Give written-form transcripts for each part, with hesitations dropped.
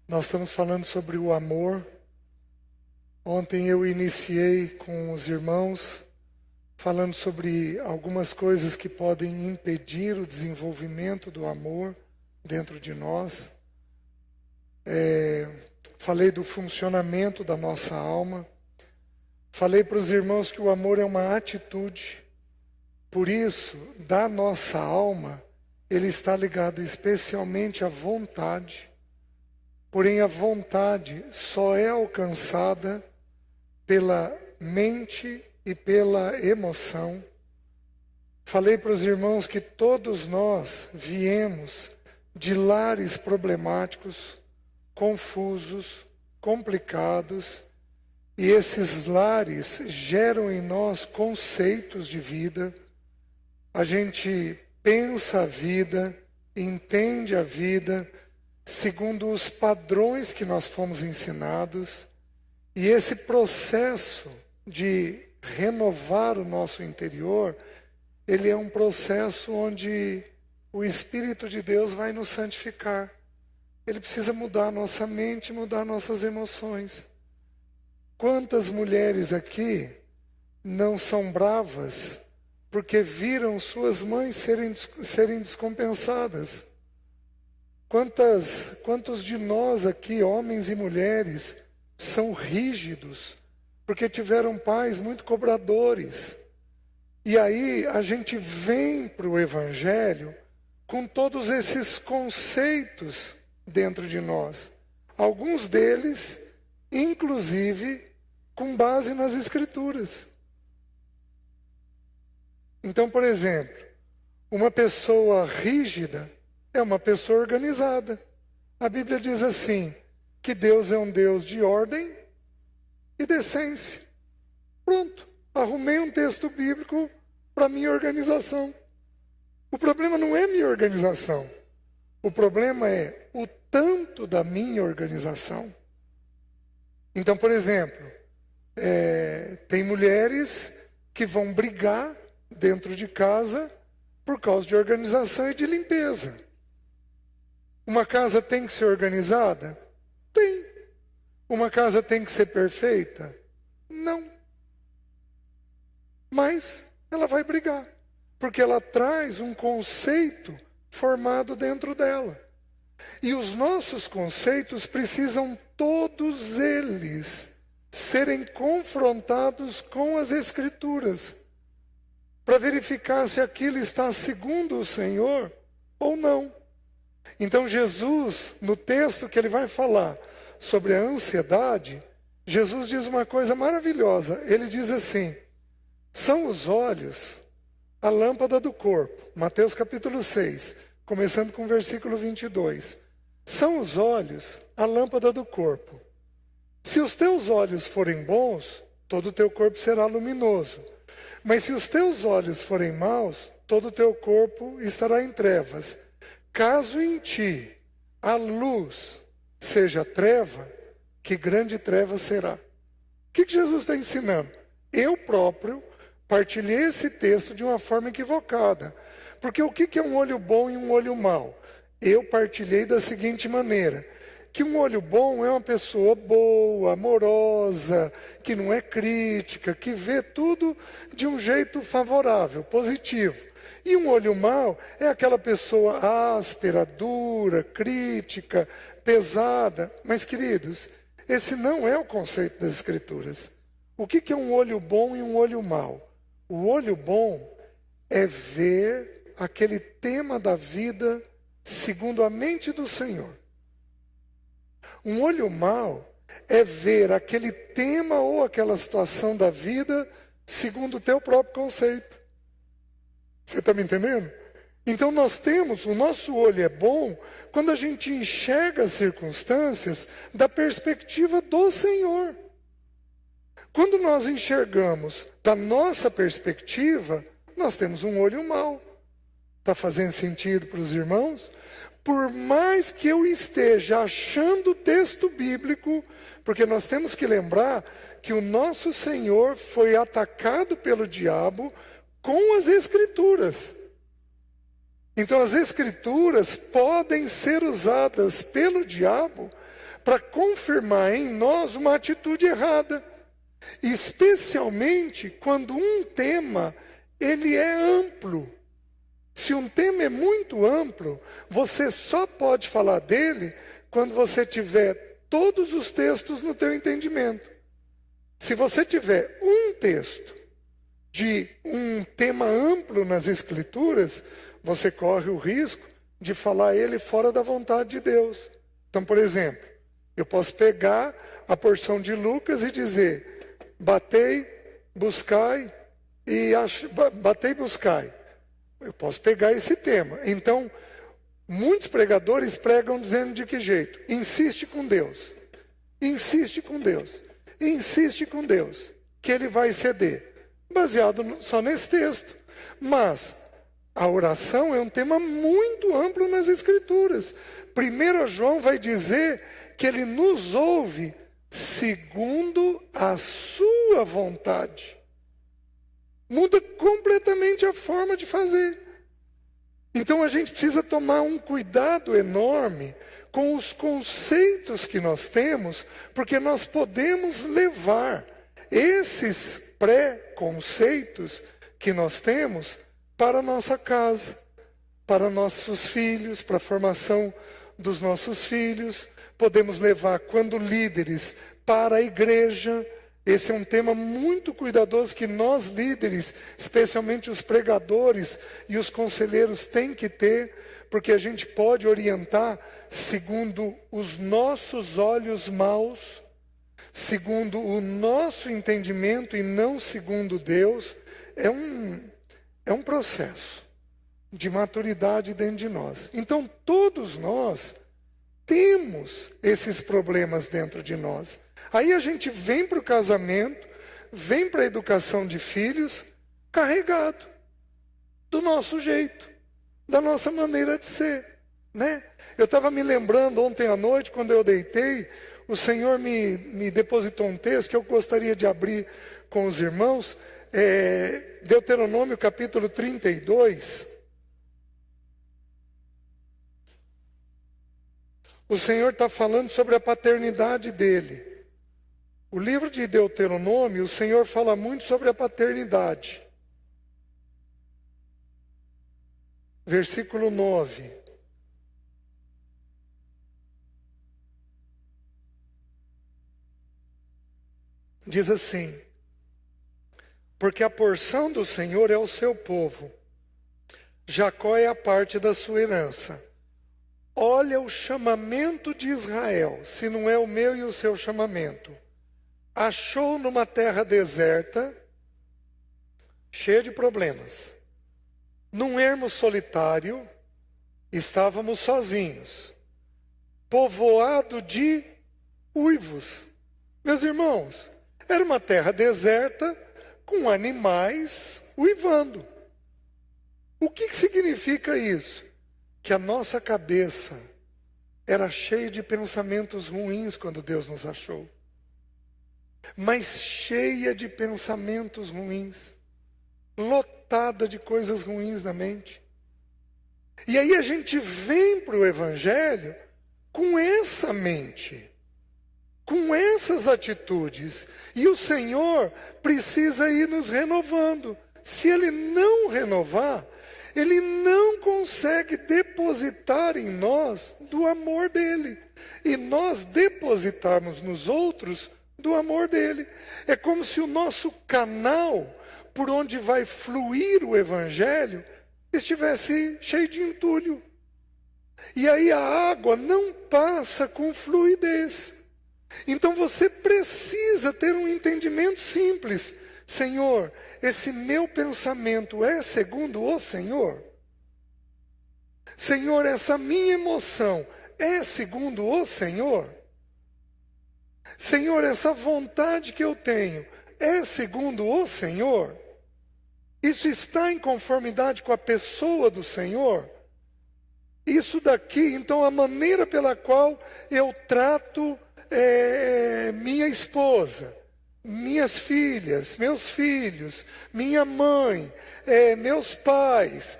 Nós estamos falando sobre o amor. Ontem eu iniciei com os irmãos falando sobre algumas coisas que podem impedir o desenvolvimento do amor dentro de nós. Falei do funcionamento da nossa alma. Falei para os irmãos que o amor é uma atitude. Por isso, da nossa alma, ele está ligado especialmente à vontade. Porém, a vontade só é alcançada pela mente e pela emoção. Falei para os irmãos que todos nós viemos de lares problemáticos, confusos, complicados, e esses lares geram em nós conceitos de vida. A gente pensa a vida, entende a vida segundo os padrões que nós fomos ensinados, e esse processo de renovar o nosso interior, ele é um processo onde o Espírito de Deus vai nos santificar. Ele precisa mudar a nossa mente, mudar nossas emoções. Quantas mulheres aqui não são bravas porque viram suas mães serem descompensadas? Quantos de nós aqui, homens e mulheres, são rígidos porque tiveram pais muito cobradores? E aí a gente vem para o Evangelho com todos esses conceitos dentro de nós. Alguns deles, inclusive, com base nas Escrituras. Então, por exemplo, uma pessoa rígida é uma pessoa organizada. A Bíblia diz assim, que Deus é um Deus de ordem e decência. Pronto, arrumei um texto bíblico para minha organização. O problema não é minha organização. O problema é o tanto da minha organização. Então, por exemplo, tem mulheres que vão brigar dentro de casa por causa de organização e de limpeza. Uma casa tem que ser organizada? Tem. Uma casa tem que ser perfeita? Não. Mas ela vai brigar, porque ela traz um conceito formado dentro dela. E os nossos conceitos precisam todos eles serem confrontados com as Escrituras, para verificar se aquilo está segundo o Senhor ou não. Então Jesus, no texto que ele vai falar sobre a ansiedade, Jesus diz uma coisa maravilhosa. Ele diz assim, são os olhos a lâmpada do corpo. Mateus capítulo 6, começando com o versículo 22. São os olhos a lâmpada do corpo. Se os teus olhos forem bons, todo o teu corpo será luminoso. Mas se os teus olhos forem maus, todo o teu corpo estará em trevas. Caso em ti a luz seja treva, que grande treva será. O que Jesus está ensinando? Eu próprio partilhei esse texto de uma forma equivocada. Porque o que é um olho bom e um olho mau? Eu partilhei da seguinte maneira, que um olho bom é uma pessoa boa, amorosa, que não é crítica, que vê tudo de um jeito favorável, positivo. E um olho mau é aquela pessoa áspera, dura, crítica, pesada. Mas, queridos, esse não é o conceito das Escrituras. O que é um olho bom e um olho mau? O olho bom é ver aquele tema da vida segundo a mente do Senhor. Um olho mau é ver aquele tema ou aquela situação da vida segundo o teu próprio conceito. Você está me entendendo? Então nós temos, o nosso olho é bom quando a gente enxerga as circunstâncias da perspectiva do Senhor. Quando nós enxergamos da nossa perspectiva, nós temos um olho mau. Está fazendo sentido para os irmãos? Por mais que eu esteja achando o texto bíblico, porque nós temos que lembrar que o nosso Senhor foi atacado pelo diabo com as Escrituras. Então as Escrituras podem ser usadas pelo diabo para confirmar em nós uma atitude errada. Especialmente quando um tema ele é amplo. Se um tema é muito amplo, você só pode falar dele quando você tiver todos os textos no teu entendimento. Se você tiver um texto de um tema amplo nas Escrituras, você corre o risco de falar ele fora da vontade de Deus. Então, por exemplo, eu posso pegar a porção de Lucas e dizer: batei, buscai batei, buscai. Eu posso pegar esse tema. Então, muitos pregadores pregam dizendo de que jeito? Insiste com Deus. Insiste com Deus. Insiste com Deus, que ele vai ceder. Baseado só nesse texto. Mas a oração é um tema muito amplo nas Escrituras. 1 João vai dizer que ele nos ouve segundo a sua vontade. Muda completamente a forma de fazer. Então a gente precisa tomar um cuidado enorme com os conceitos que nós temos, porque nós podemos levar esses pré-conceitos que nós temos para a nossa casa, para nossos filhos, para a formação dos nossos filhos. Podemos levar, quando líderes, para a igreja. Esse é um tema muito cuidadoso que nós líderes, especialmente os pregadores e os conselheiros, têm que ter, porque a gente pode orientar segundo os nossos olhos maus, segundo o nosso entendimento e não segundo Deus. É um processo de maturidade dentro de nós. Então todos nós temos esses problemas dentro de nós. Aí a gente vem para o casamento, vem para a educação de filhos, carregado do nosso jeito, da nossa maneira de ser, né? Eu estava me lembrando ontem à noite, quando eu deitei, o Senhor me depositou um texto que eu gostaria de abrir com os irmãos, Deuteronômio capítulo 32. O Senhor está falando sobre a paternidade dele. O livro de Deuteronômio, o Senhor fala muito sobre a paternidade. Versículo 9. Diz assim: porque a porção do Senhor é o seu povo, Jacó é a parte da sua herança. Olha o chamamento de Israel, se não é o meu e o seu chamamento. Achou numa terra deserta, cheia de problemas. Num ermo solitário, estávamos sozinhos, povoado de uivos. Meus irmãos, era uma terra deserta com animais uivando. O que significa isso? Que a nossa cabeça era cheia de pensamentos ruins quando Deus nos achou. Mas cheia de pensamentos ruins, lotada de coisas ruins na mente. E aí a gente vem para o Evangelho com essa mente, com essas atitudes. E o Senhor precisa ir nos renovando. Se Ele não renovar, Ele não consegue depositar em nós do amor dEle. E nós depositarmos nos outros do amor dEle. É como se o nosso canal, por onde vai fluir o Evangelho, estivesse cheio de entulho. E aí a água não passa com fluidez. Então você precisa ter um entendimento simples. Senhor, esse meu pensamento é segundo o Senhor? Senhor, essa minha emoção é segundo o Senhor? Senhor, essa vontade que eu tenho é segundo o Senhor? Isso está em conformidade com a pessoa do Senhor? Isso daqui, então, a maneira pela qual eu trato minha esposa, minhas filhas, meus filhos, minha mãe, meus pais,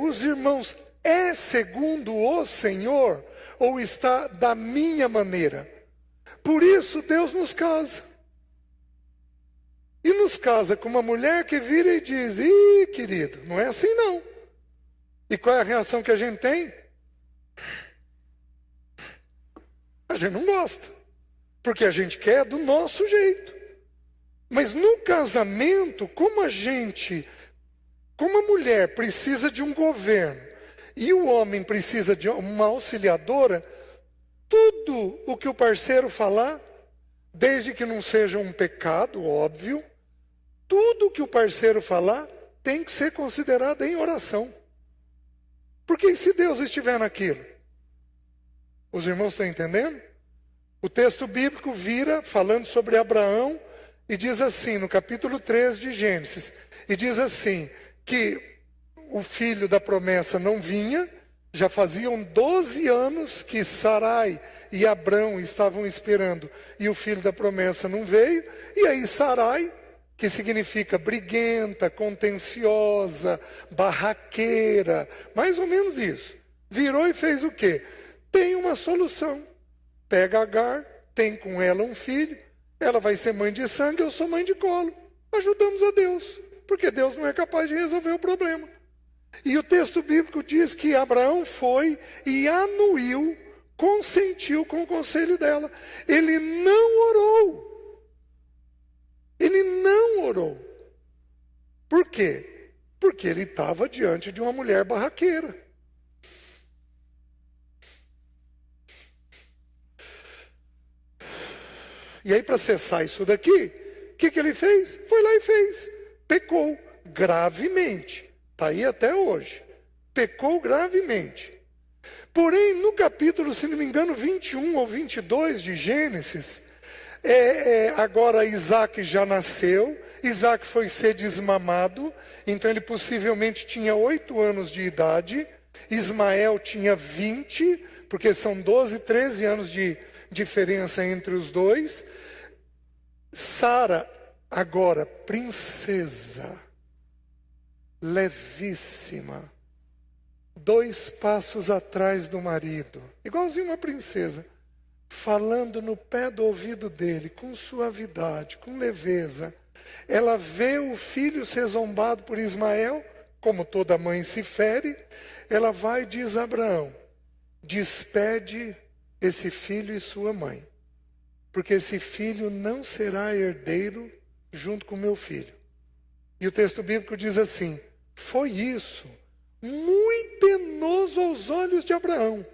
os irmãos, é segundo o Senhor ou está da minha maneira? Por isso Deus nos casa. E nos casa com uma mulher que vira e diz: ih, querido, não é assim não. E qual é a reação que a gente tem? A gente não gosta. Porque a gente quer do nosso jeito. Mas no casamento, como a mulher precisa de um governo e o homem precisa de uma auxiliadora, tudo o que o parceiro falar, desde que não seja um pecado, óbvio, tudo o que o parceiro falar tem que ser considerado em oração. Porque e se Deus estiver naquilo? Os irmãos estão entendendo? O texto bíblico vira falando sobre Abraão e diz assim, no capítulo 3 de Gênesis, e diz assim, que o filho da promessa não vinha, já faziam 12 anos que Sarai e Abrão estavam esperando, e o filho da promessa não veio, e aí Sarai, que significa briguenta, contenciosa, barraqueira, mais ou menos isso, virou e fez o quê? Tem uma solução. Pega Agar, tem com ela um filho, ela vai ser mãe de sangue, eu sou mãe de colo. Ajudamos a Deus, porque Deus não é capaz de resolver o problema. E o texto bíblico diz que Abraão foi e anuiu, consentiu com o conselho dela. Ele não orou. Ele não orou. Por quê? Porque ele estava diante de uma mulher barraqueira. E aí, para cessar isso daqui, o que ele fez? Foi lá e fez. Pecou gravemente. Está aí até hoje. Pecou gravemente. Porém, no capítulo, se não me engano, 21 ou 22 de Gênesis, agora Isaac já nasceu, Isaac foi ser desmamado, então ele possivelmente tinha 8 anos de idade, Ismael tinha 20, porque são 12, 13 anos de diferença entre os dois. Sara, agora princesa, levíssima, 2 passos atrás do marido, igualzinho uma princesa, falando no pé do ouvido dele, com suavidade, com leveza. Ela vê o filho ser zombado por Ismael, como toda mãe se fere, ela vai e diz a Abraão: despede esse filho e sua mãe, porque esse filho não será herdeiro junto com meu filho. E o texto bíblico diz assim: foi isso, muito penoso aos olhos de Abraão.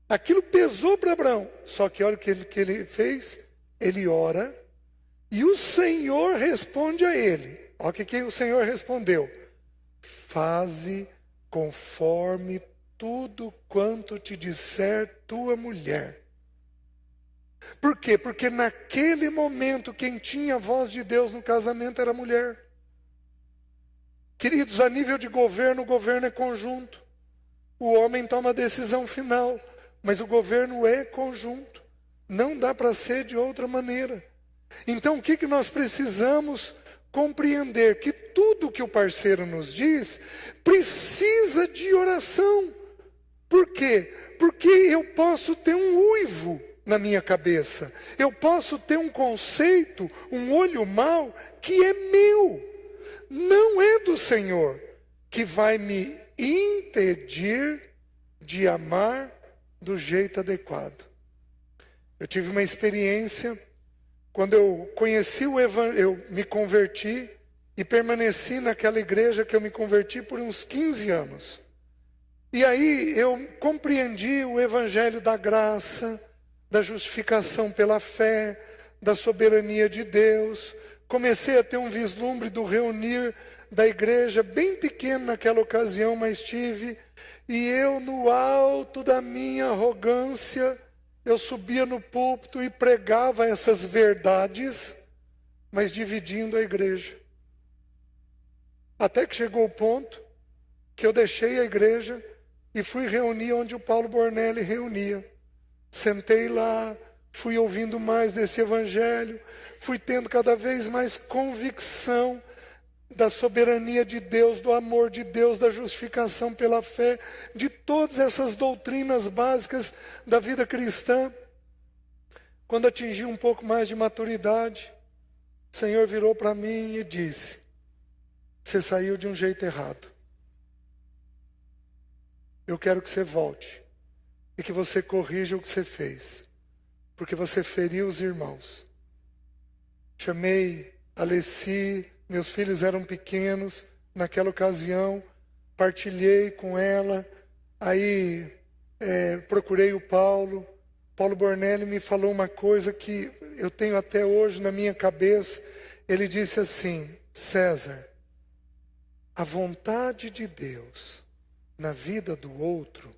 Aquilo pesou para Abraão. Só que olha o que ele fez. Ele ora e o Senhor responde a ele. Olha o que o Senhor respondeu: faze conforme tudo quanto te disser tua mulher. Por quê? Porque naquele momento quem tinha a voz de Deus no casamento era a mulher. Queridos, a nível de governo, o governo é conjunto. O homem toma a decisão final, mas o governo é conjunto. Não dá para ser de outra maneira. Então o que nós precisamos compreender? Que tudo que o parceiro nos diz precisa de oração. Por quê? Porque eu posso ter um uivo na minha cabeça. Eu posso ter um conceito, um olho mau, que é meu. Não é do Senhor, que vai me impedir de amar do jeito adequado. Eu tive uma experiência, quando eu conheci o Evangelho, eu me converti e permaneci naquela igreja que eu me converti por uns 15 anos. E aí eu compreendi o Evangelho da graça, da justificação pela fé, da soberania de Deus. Comecei a ter um vislumbre do reunir da igreja, bem pequeno naquela ocasião, mas tive. E eu, no alto da minha arrogância, eu subia no púlpito e pregava essas verdades, mas dividindo a igreja. Até que chegou o ponto que eu deixei a igreja e fui reunir onde o Paulo Bornelli reunia. Sentei lá, fui ouvindo mais desse evangelho, fui tendo cada vez mais convicção da soberania de Deus, do amor de Deus, da justificação pela fé, de todas essas doutrinas básicas da vida cristã. Quando atingi um pouco mais de maturidade, o Senhor virou para mim e disse: você saiu de um jeito errado. Eu quero que você volte e que você corrija o que você fez, porque você feriu os irmãos. Chamei a Leci, meus filhos eram pequenos naquela ocasião, partilhei com ela, aí procurei o Paulo Bornelli me falou uma coisa que eu tenho até hoje na minha cabeça. Ele disse assim: César, a vontade de Deus na vida do outro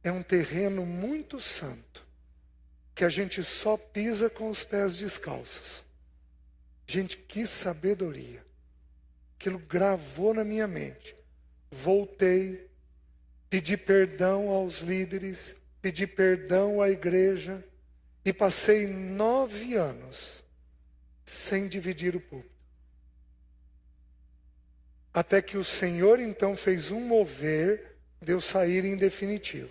é um terreno muito santo, que a gente só pisa com os pés descalços. Gente, que sabedoria. Aquilo gravou na minha mente. Voltei, pedi perdão aos líderes, pedi perdão à igreja e passei 9 anos sem dividir o púlpito. Até que o Senhor então fez um mover de eu sair em definitivo.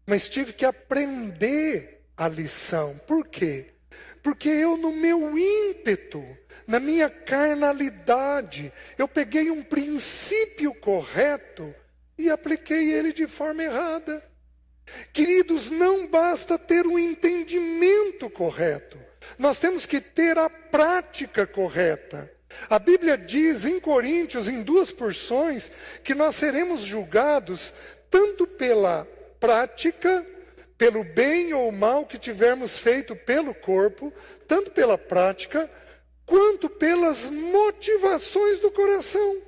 Mas tive que aprender a lição. Por quê? Porque eu, no meu ímpeto, na minha carnalidade, eu peguei um princípio correto e apliquei ele de forma errada. Queridos, não basta ter um entendimento correto. Nós temos que ter a prática correta. A Bíblia diz em Coríntios, em 2 porções, que nós seremos julgados tanto pela prática, pelo bem ou mal que tivermos feito pelo corpo, tanto pela prática, quanto pelas motivações do coração.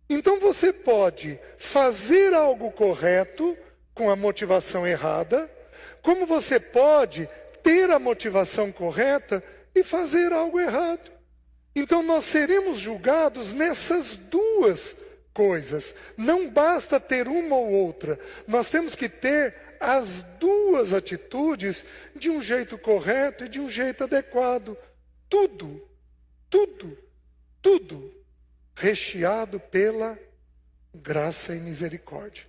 Então você pode fazer algo correto com a motivação errada, como você pode ter a motivação correta e fazer algo errado. Então nós seremos julgados nessas duas coisas. Não basta ter uma ou outra. Nós temos que ter as duas atitudes de um jeito correto e de um jeito adequado. Tudo recheado pela graça e misericórdia.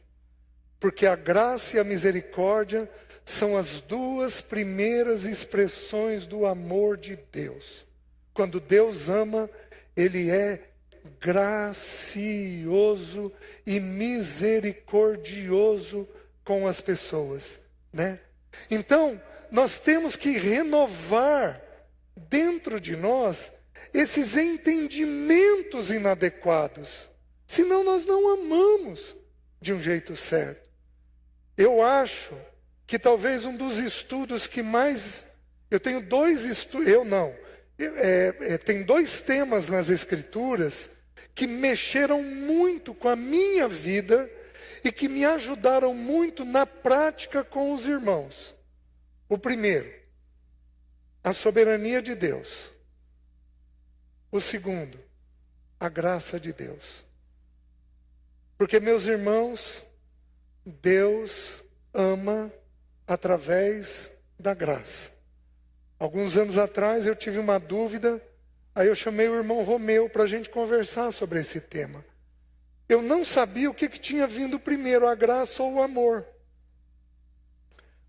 Porque a graça e a misericórdia são as duas primeiras expressões do amor de Deus. Quando Deus ama, Ele é gracioso e misericordioso com as pessoas, né? Então, nós temos que renovar dentro de nós esses entendimentos inadequados. Senão nós não amamos de um jeito certo. Eu acho que talvez um dos estudos que mais... Eu tenho 2 estudos... tem 2 temas nas Escrituras que mexeram muito com a minha vida e que me ajudaram muito na prática com os irmãos. O primeiro, a soberania de Deus. O segundo, a graça de Deus. Porque, meus irmãos, Deus ama através da graça. Alguns anos atrás eu tive uma dúvida, aí eu chamei o irmão Romeu para a gente conversar sobre esse tema. Eu não sabia o que tinha vindo primeiro, a graça ou o amor.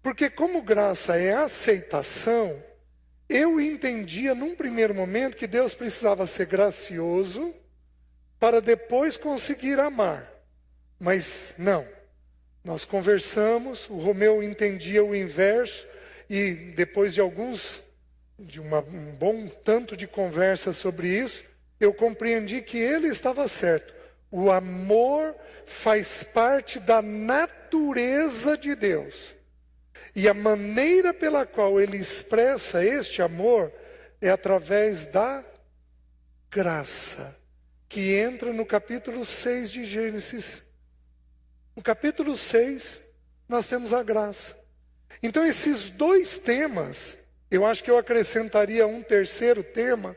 Porque como graça é aceitação, eu entendia num primeiro momento que Deus precisava ser gracioso para depois conseguir amar. Mas não. Nós conversamos, o Romeu entendia o inverso, e depois de um bom tanto de conversa sobre isso, eu compreendi que ele estava certo. O amor faz parte da natureza de Deus. E a maneira pela qual ele expressa este amor é através da graça, que entra no capítulo 6 de Gênesis. No capítulo 6, nós temos a graça. Então esses 2 temas, eu acho que eu acrescentaria um terceiro tema,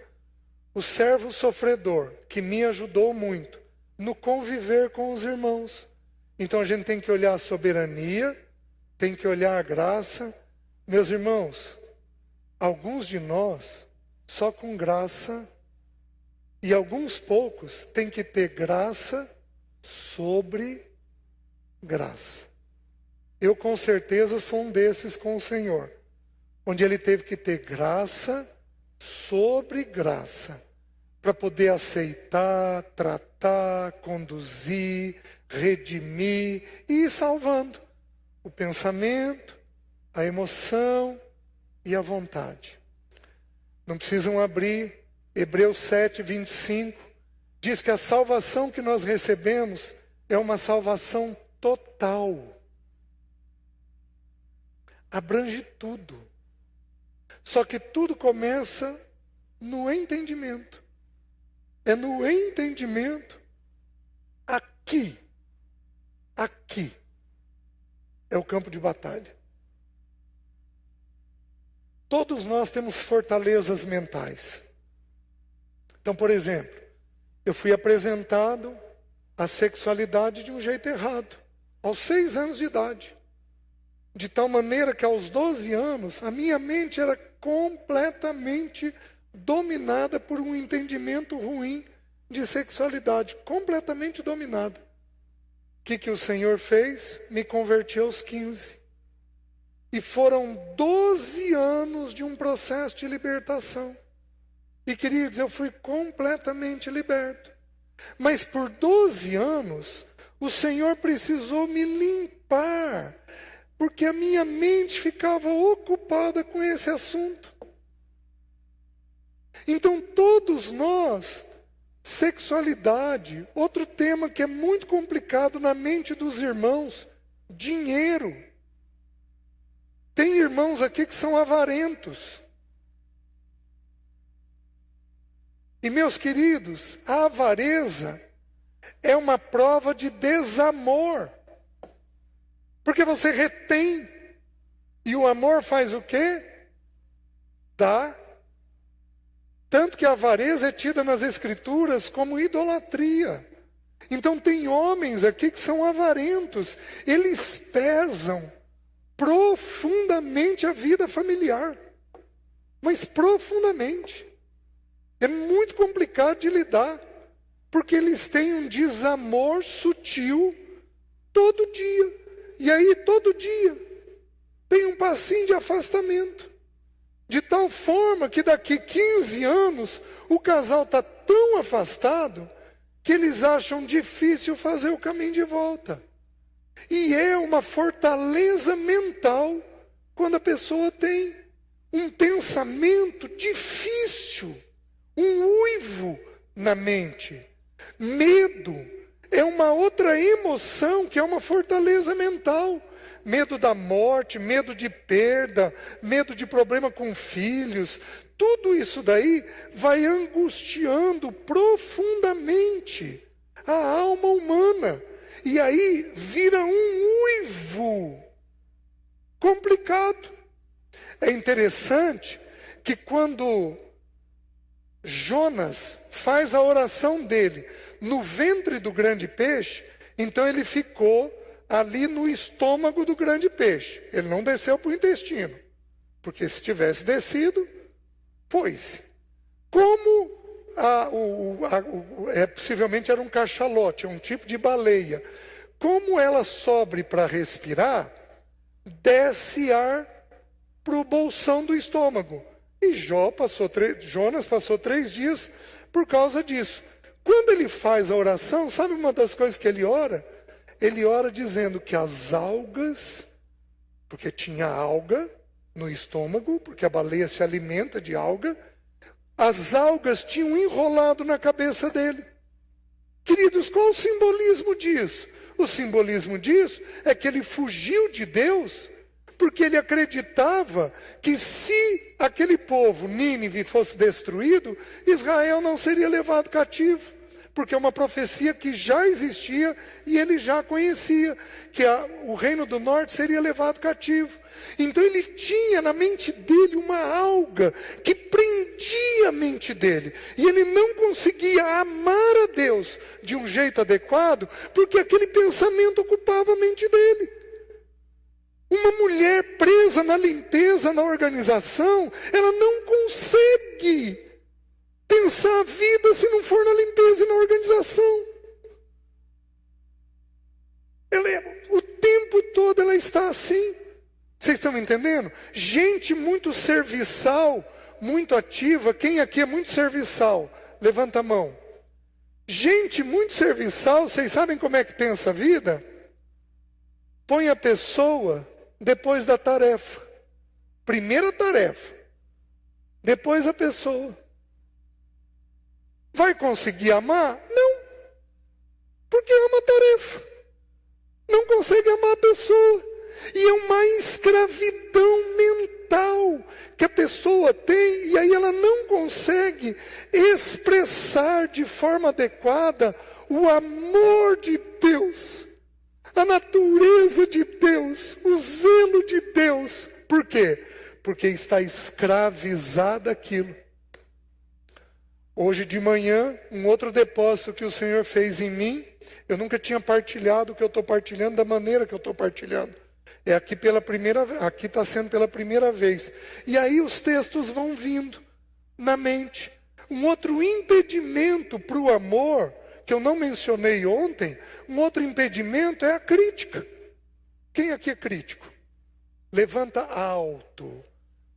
o servo sofredor, que me ajudou muito no conviver com os irmãos. Então a gente tem que olhar a soberania, tem que olhar a graça. Meus irmãos, alguns de nós, só com graça, e alguns poucos, tem que ter graça sobre graça. Eu com certeza sou um desses com o Senhor. onde ele teve que ter graça sobre graça, para poder aceitar, tratar, conduzir, redimir e ir salvando o pensamento, a emoção e a vontade. Não precisam abrir, Hebreus 7, 25, diz que a salvação que nós recebemos é uma salvação total. Abrange tudo. Só que tudo começa no entendimento. É no entendimento. Aqui é o campo de batalha. Todos nós temos fortalezas mentais. Então, por exemplo, eu fui apresentado à sexualidade de um jeito errado, aos 6 anos de idade. De tal maneira que aos 12 anos, a minha mente era completamente dominada por um entendimento ruim de sexualidade. Completamente dominada. O que o Senhor fez? Me converti aos 15. E foram 12 anos de um processo de libertação. E, queridos, eu fui completamente liberto. Mas por 12 anos, o Senhor precisou me limpar, porque a minha mente ficava ocupada com esse assunto. Então, todos nós, sexualidade, outro tema que é muito complicado na mente dos irmãos, dinheiro. Tem irmãos aqui que são avarentos. E, meus queridos, a avareza é uma prova de desamor. Porque você retém. E o amor faz o quê? Dá. Tanto que a avareza é tida nas Escrituras como idolatria. Então tem homens aqui que são avarentos. Eles pesam profundamente a vida familiar. Mas profundamente. É muito complicado de lidar. Porque eles têm um desamor sutil todo dia. E aí, todo dia, tem um passinho de afastamento. De tal forma que daqui 15 anos, o casal está tão afastado que eles acham difícil fazer o caminho de volta. E é uma fortaleza mental quando a pessoa tem um pensamento difícil, um uivo na mente. Medo é uma outra emoção que é uma fortaleza mental. Medo da morte, medo de perda, medo de problema com filhos. Tudo isso daí vai angustiando profundamente a alma humana. E aí vira um uivo complicado. É interessante que quando Jonas faz a oração dele no ventre do grande peixe, então ele ficou ali no estômago do grande peixe. Ele não desceu para o intestino, porque se tivesse descido, foi-se. Como possivelmente era um cachalote, um tipo de baleia. Como ela sobe para respirar, desce ar para o bolsão do estômago. E Jonas passou 3 dias por causa disso. Quando ele faz a oração, sabe uma das coisas que ele ora? Ele ora dizendo que as algas, porque tinha alga no estômago, porque a baleia se alimenta de alga, as algas tinham enrolado na cabeça dele. Queridos, qual o simbolismo disso? O simbolismo disso é que ele fugiu de Deus, porque ele acreditava que se aquele povo, Nínive, fosse destruído, Israel não seria levado cativo. Porque é uma profecia que já existia e ele já conhecia, que o reino do norte seria levado cativo. Então ele tinha na mente dele uma alga que prendia a mente dele. E ele não conseguia amar a Deus de um jeito adequado, porque aquele pensamento ocupava a mente dele. Uma mulher presa na limpeza, na organização, ela não consegue pensar a vida se não for na limpeza e na organização. O tempo todo ela está assim. Vocês estão me entendendo? Gente muito serviçal, muito ativa. Quem aqui é muito serviçal? Levanta a mão. Gente muito serviçal, vocês sabem como é que pensa a vida? Põe a pessoa depois da tarefa. Primeira tarefa, depois a pessoa. Vai conseguir amar? Não. Porque ama a tarefa. Não consegue amar a pessoa. E é uma escravidão mental que a pessoa tem, e aí ela não consegue expressar de forma adequada o amor de Deus, a natureza de Deus, o zelo de Deus. Por quê? Porque está escravizada aquilo. Hoje de manhã, um outro depósito que o Senhor fez em mim, eu nunca tinha partilhado o que eu estou partilhando da maneira que eu estou partilhando. É aqui aqui está sendo pela primeira vez. E aí os textos vão vindo na mente. Um outro impedimento para o amor, que eu não mencionei ontem, um outro impedimento é a crítica. Quem aqui é crítico? Levanta alto,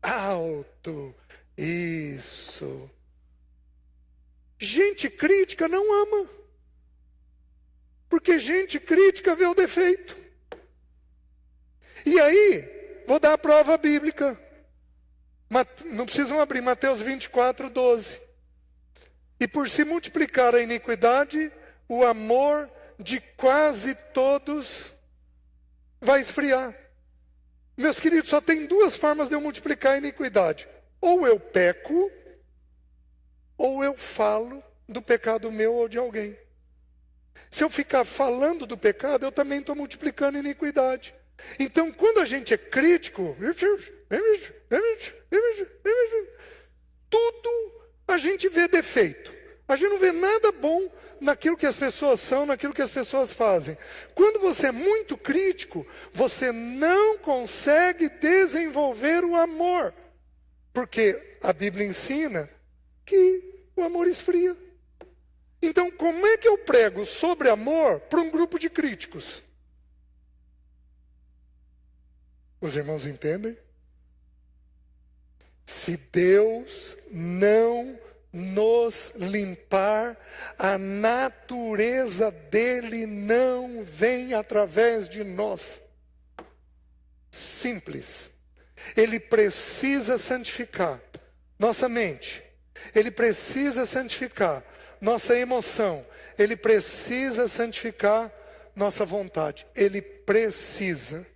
alto, isso. Gente crítica não ama. Porque gente crítica vê o defeito. E aí, vou dar a prova bíblica. Não precisam abrir, Mateus 24, 12. E por se multiplicar a iniquidade, o amor de quase todos vai esfriar. Meus queridos, só tem duas formas de eu multiplicar a iniquidade. Ou eu peco, ou eu falo do pecado meu ou de alguém. Se eu ficar falando do pecado, eu também estou multiplicando a iniquidade. Então, quando a gente é crítico, tudo a gente vê defeito. A gente não vê nada bom naquilo que as pessoas são, naquilo que as pessoas fazem. Quando você é muito crítico, você não consegue desenvolver o amor. Porque a Bíblia ensina que o amor esfria. Então, como é que eu prego sobre amor para um grupo de críticos? Os irmãos entendem? Se Deus não nos limpar, a natureza dele não vem através de nós. Simples. Ele precisa santificar nossa mente. Ele precisa santificar nossa emoção. Ele precisa santificar nossa vontade. Ele precisa.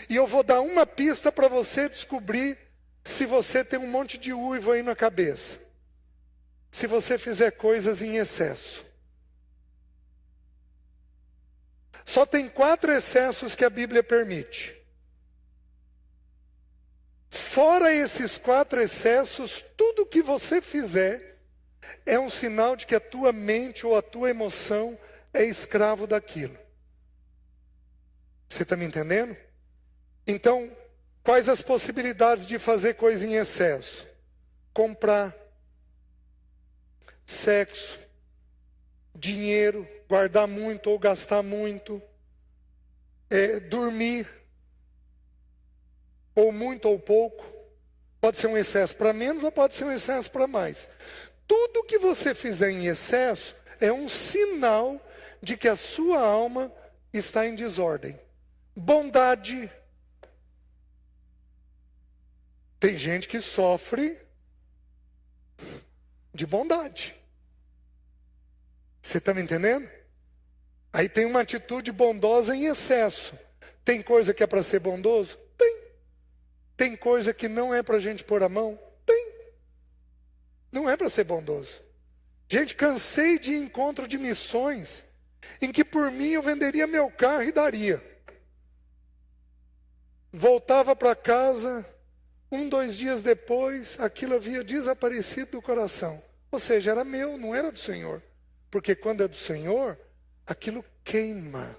E eu vou dar uma pista para você descobrir se você tem um monte de uivo aí na cabeça. Se você fizer coisas em excesso. Só tem 4 excessos que a Bíblia permite. Fora esses 4 excessos, tudo que você fizer é um sinal de que a tua mente ou a tua emoção é escravo daquilo. Você está me entendendo? Então, quais as possibilidades de fazer coisa em excesso? Comprar, sexo, dinheiro, guardar muito ou gastar muito, dormir, ou muito ou pouco. Pode ser um excesso para menos ou pode ser um excesso para mais. Tudo que você fizer em excesso é um sinal de que a sua alma está em desordem. Bondade. Tem gente que sofre de bondade. Você está me entendendo? Aí tem uma atitude bondosa em excesso. Tem coisa que é para ser bondoso? Tem. Tem coisa que não é para a gente pôr a mão? Tem. Não é para ser bondoso. Gente, cansei de encontro de missões em que por mim eu venderia meu carro e daria. Voltava para casa, 2 dias depois, aquilo havia desaparecido do coração. Ou seja, era meu, não era do Senhor. Porque quando é do Senhor, aquilo queima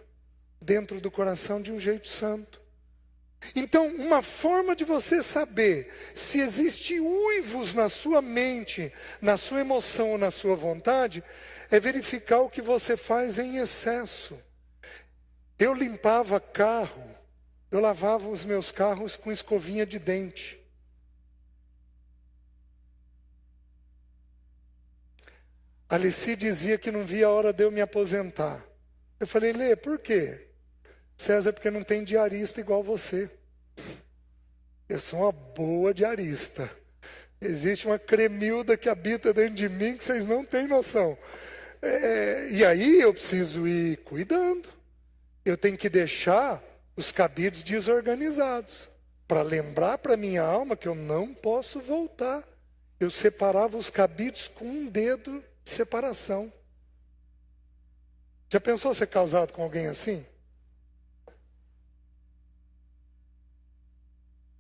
dentro do coração de um jeito santo. Então, uma forma de você saber se existe uivos na sua mente, na sua emoção ou na sua vontade, é verificar o que você faz em excesso. Eu limpava carro Eu lavava os meus carros com escovinha de dente. A Alice dizia que não via a hora de eu me aposentar. Eu falei, Lê, por quê? César, porque não tem diarista igual você. Eu sou uma boa diarista. Existe uma cremilda que habita dentro de mim que vocês não têm noção. E aí eu preciso ir cuidando. Eu tenho que deixar os cabides desorganizados, para lembrar para minha alma que eu não posso voltar. Eu separava os cabides com um dedo de separação. Já pensou ser casado com alguém assim?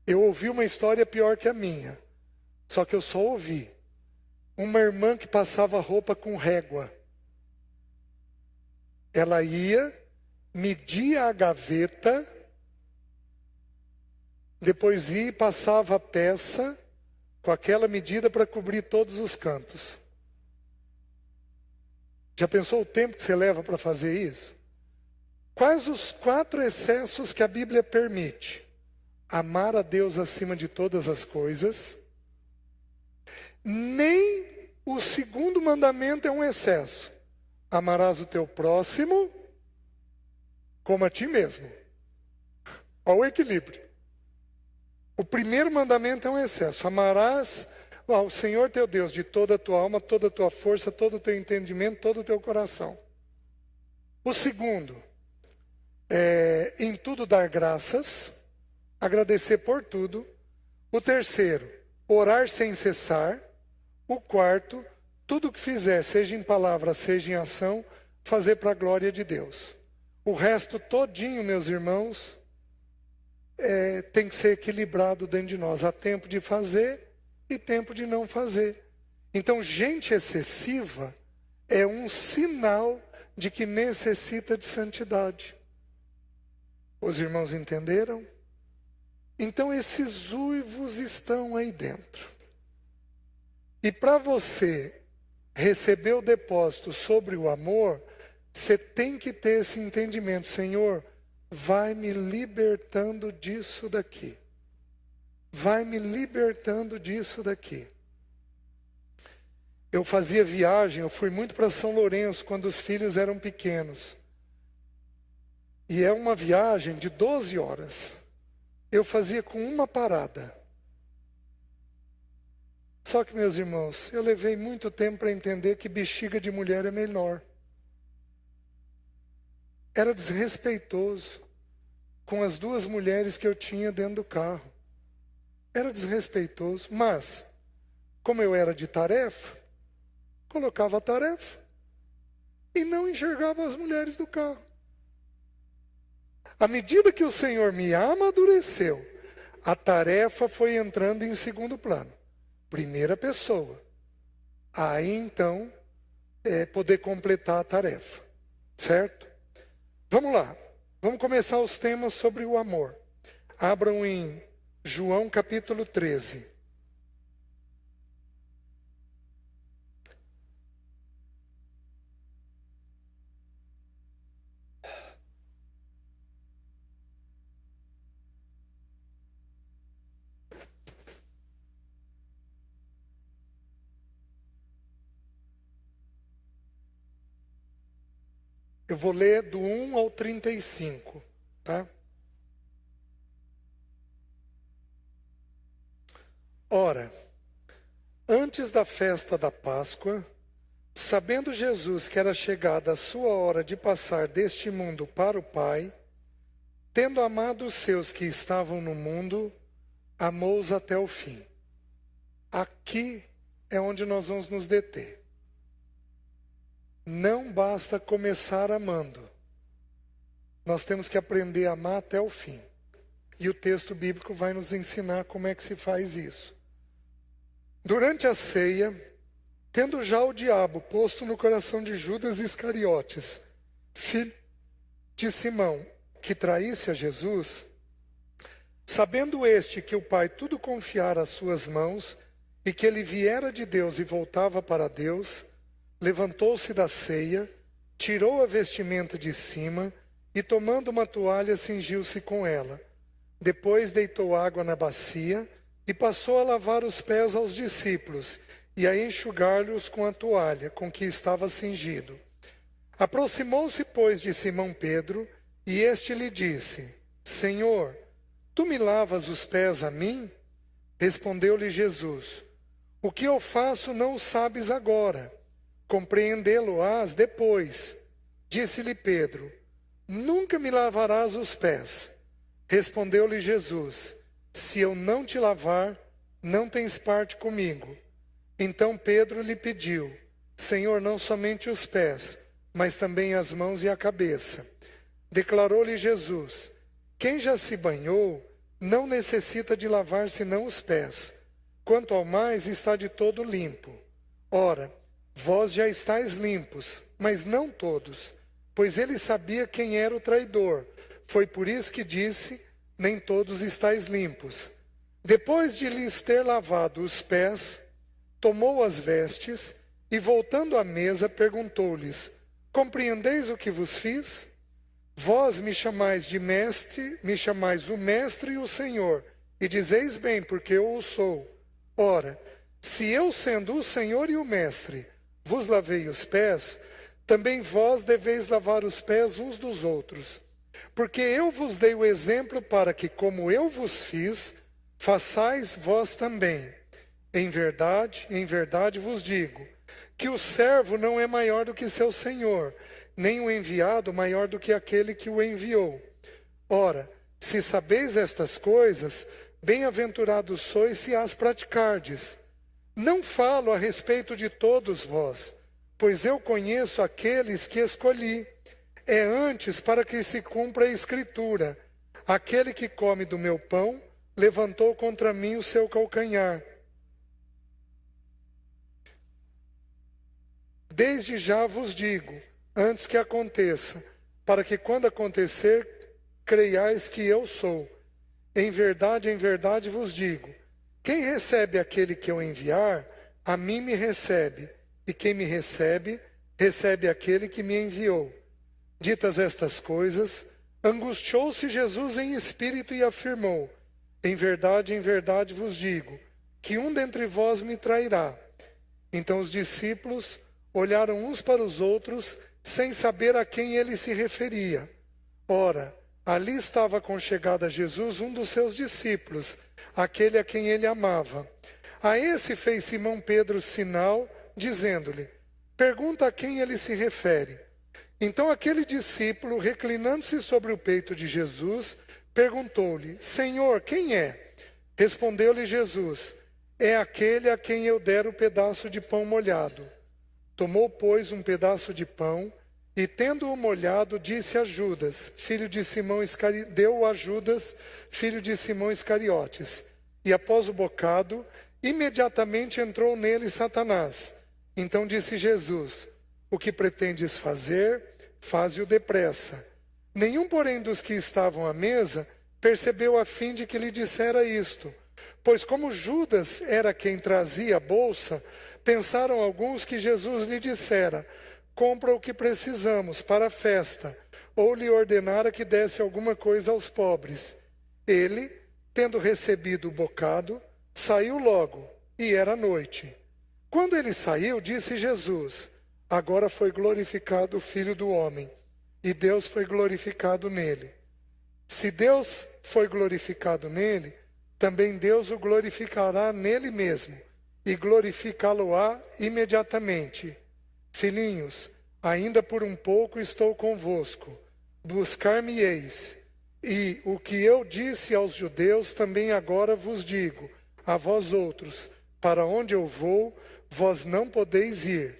Eu ouvi uma história pior que a minha, só que eu só ouvi. Uma irmã que passava roupa com régua. Ela ia, media a gaveta, depois ia e passava a peça com aquela medida para cobrir todos os cantos. Já pensou o tempo que você leva para fazer isso? Quais os 4 excessos que a Bíblia permite? Amar a Deus acima de todas as coisas. Nem o 2º mandamento é um excesso. Amarás o teu próximo como a ti mesmo. Olha o equilíbrio. O 1º mandamento é um excesso. Amarás ao Senhor teu Deus de toda a tua alma, toda a tua força, todo o teu entendimento, todo o teu coração. O 2º é em tudo dar graças, agradecer por tudo. O 3º, orar sem cessar. O 4º, tudo o que fizer, seja em palavra, seja em ação, fazer para a glória de Deus. O resto todinho, meus irmãos, tem que ser equilibrado dentro de nós. Há tempo de fazer e tempo de não fazer. Então, gente excessiva é um sinal de que necessita de santidade. Os irmãos entenderam? Então, esses uivos estão aí dentro. E para você receber o depósito sobre o amor, você tem que ter esse entendimento. Senhor, vai me libertando disso daqui. Vai me libertando disso daqui. Eu fazia viagem, eu fui muito para São Lourenço quando os filhos eram pequenos. E é uma viagem de 12 horas. Eu fazia com uma parada. Só que, meus irmãos, eu levei muito tempo para entender que bexiga de mulher é melhor. Era desrespeitoso com as 2 mulheres que eu tinha dentro do carro. Era desrespeitoso, mas, como eu era de tarefa, colocava a tarefa e não enxergava as mulheres do carro. À medida que o Senhor me amadureceu, a tarefa foi entrando em segundo plano. Primeira pessoa. Aí, então, poder completar a tarefa. Certo? Vamos lá. Vamos começar os temas sobre o amor. Abram em João capítulo 13. Eu vou ler do 1 ao 35, tá? Ora, antes da festa da Páscoa, sabendo Jesus que era chegada a sua hora de passar deste mundo para o Pai, tendo amado os seus que estavam no mundo, amou-os até o fim. Aqui é onde nós vamos nos deter. Não basta começar amando. Nós temos que aprender a amar até o fim. E o texto bíblico vai nos ensinar como é que se faz isso. Durante a ceia, tendo já o diabo posto no coração de Judas Iscariotes, filho de Simão, que traísse a Jesus, sabendo este que o Pai tudo confiara às suas mãos, e que ele viera de Deus e voltava para Deus, levantou-se da ceia, tirou a vestimenta de cima, e tomando uma toalha cingiu-se com ela. Depois deitou água na bacia e passou a lavar os pés aos discípulos e a enxugar-lhes com a toalha com que estava cingido. Aproximou-se, pois, de Simão Pedro, e este lhe disse: Senhor, tu me lavas os pés a mim? Respondeu-lhe Jesus: O que eu faço não o sabes agora, compreendê-lo-ás depois. Disse-lhe Pedro: Nunca me lavarás os pés. Respondeu-lhe Jesus: Se eu não te lavar, não tens parte comigo. Então Pedro lhe pediu: Senhor, não somente os pés, mas também as mãos e a cabeça. Declarou-lhe Jesus: Quem já se banhou, não necessita de lavar senão os pés. Quanto ao mais, está de todo limpo. Ora, vós já estáis limpos, mas não todos, pois ele sabia quem era o traidor. Foi por isso que disse: Nem todos estáis limpos. Depois de lhes ter lavado os pés, tomou as vestes e, voltando à mesa, perguntou-lhes: Compreendeis o que vos fiz? Vós me chamais de mestre, me chamais o mestre e o Senhor, e dizeis bem, porque eu o sou. Ora, se eu, sendo o Senhor e o mestre, vos lavei os pés, também vós deveis lavar os pés uns dos outros. Porque eu vos dei o exemplo para que, como eu vos fiz, façais vós também. Em verdade vos digo, que o servo não é maior do que seu senhor, nem o enviado maior do que aquele que o enviou. Ora, se sabeis estas coisas, bem-aventurados sois se as praticardes. Não falo a respeito de todos vós, pois eu conheço aqueles que escolhi. É antes para que se cumpra a Escritura: aquele que come do meu pão levantou contra mim o seu calcanhar. Desde já vos digo, antes que aconteça, para que quando acontecer, creiais que eu sou. Em verdade vos digo, quem recebe aquele que eu enviar, a mim me recebe, e quem me recebe, recebe aquele que me enviou. Ditas estas coisas, angustiou-se Jesus em espírito e afirmou: Em verdade vos digo, que um dentre vós me trairá. Então os discípulos olharam uns para os outros, sem saber a quem ele se referia. Ora, ali estava conchegado a Jesus um dos seus discípulos, aquele a quem ele amava. A esse fez Simão Pedro sinal, dizendo-lhe: Pergunta a quem ele se refere. Então aquele discípulo, reclinando-se sobre o peito de Jesus, perguntou-lhe: Senhor, quem é? Respondeu-lhe Jesus: É aquele a quem eu der o pedaço de pão molhado. Tomou, pois, um pedaço de pão, e tendo-o molhado, disse a Judas, deu a Judas, filho de Simão Iscariotes. E após o bocado, imediatamente entrou nele Satanás. Então disse Jesus: O que pretendes fazer, faze-o depressa. Nenhum, porém, dos que estavam à mesa percebeu a fim de que lhe dissera isto. Pois como Judas era quem trazia a bolsa, pensaram alguns que Jesus lhe dissera: Compra o que precisamos para a festa, ou lhe ordenara que desse alguma coisa aos pobres. Ele, tendo recebido o bocado, saiu logo, e era noite. Quando ele saiu, disse Jesus: Agora foi glorificado o Filho do Homem, e Deus foi glorificado nele. Se Deus foi glorificado nele, também Deus o glorificará nele mesmo, e glorificá-lo-á imediatamente. Filhinhos, ainda por um pouco estou convosco. Buscar-me-eis. E o que eu disse aos judeus, também agora vos digo, a vós outros: para onde eu vou, vós não podeis ir.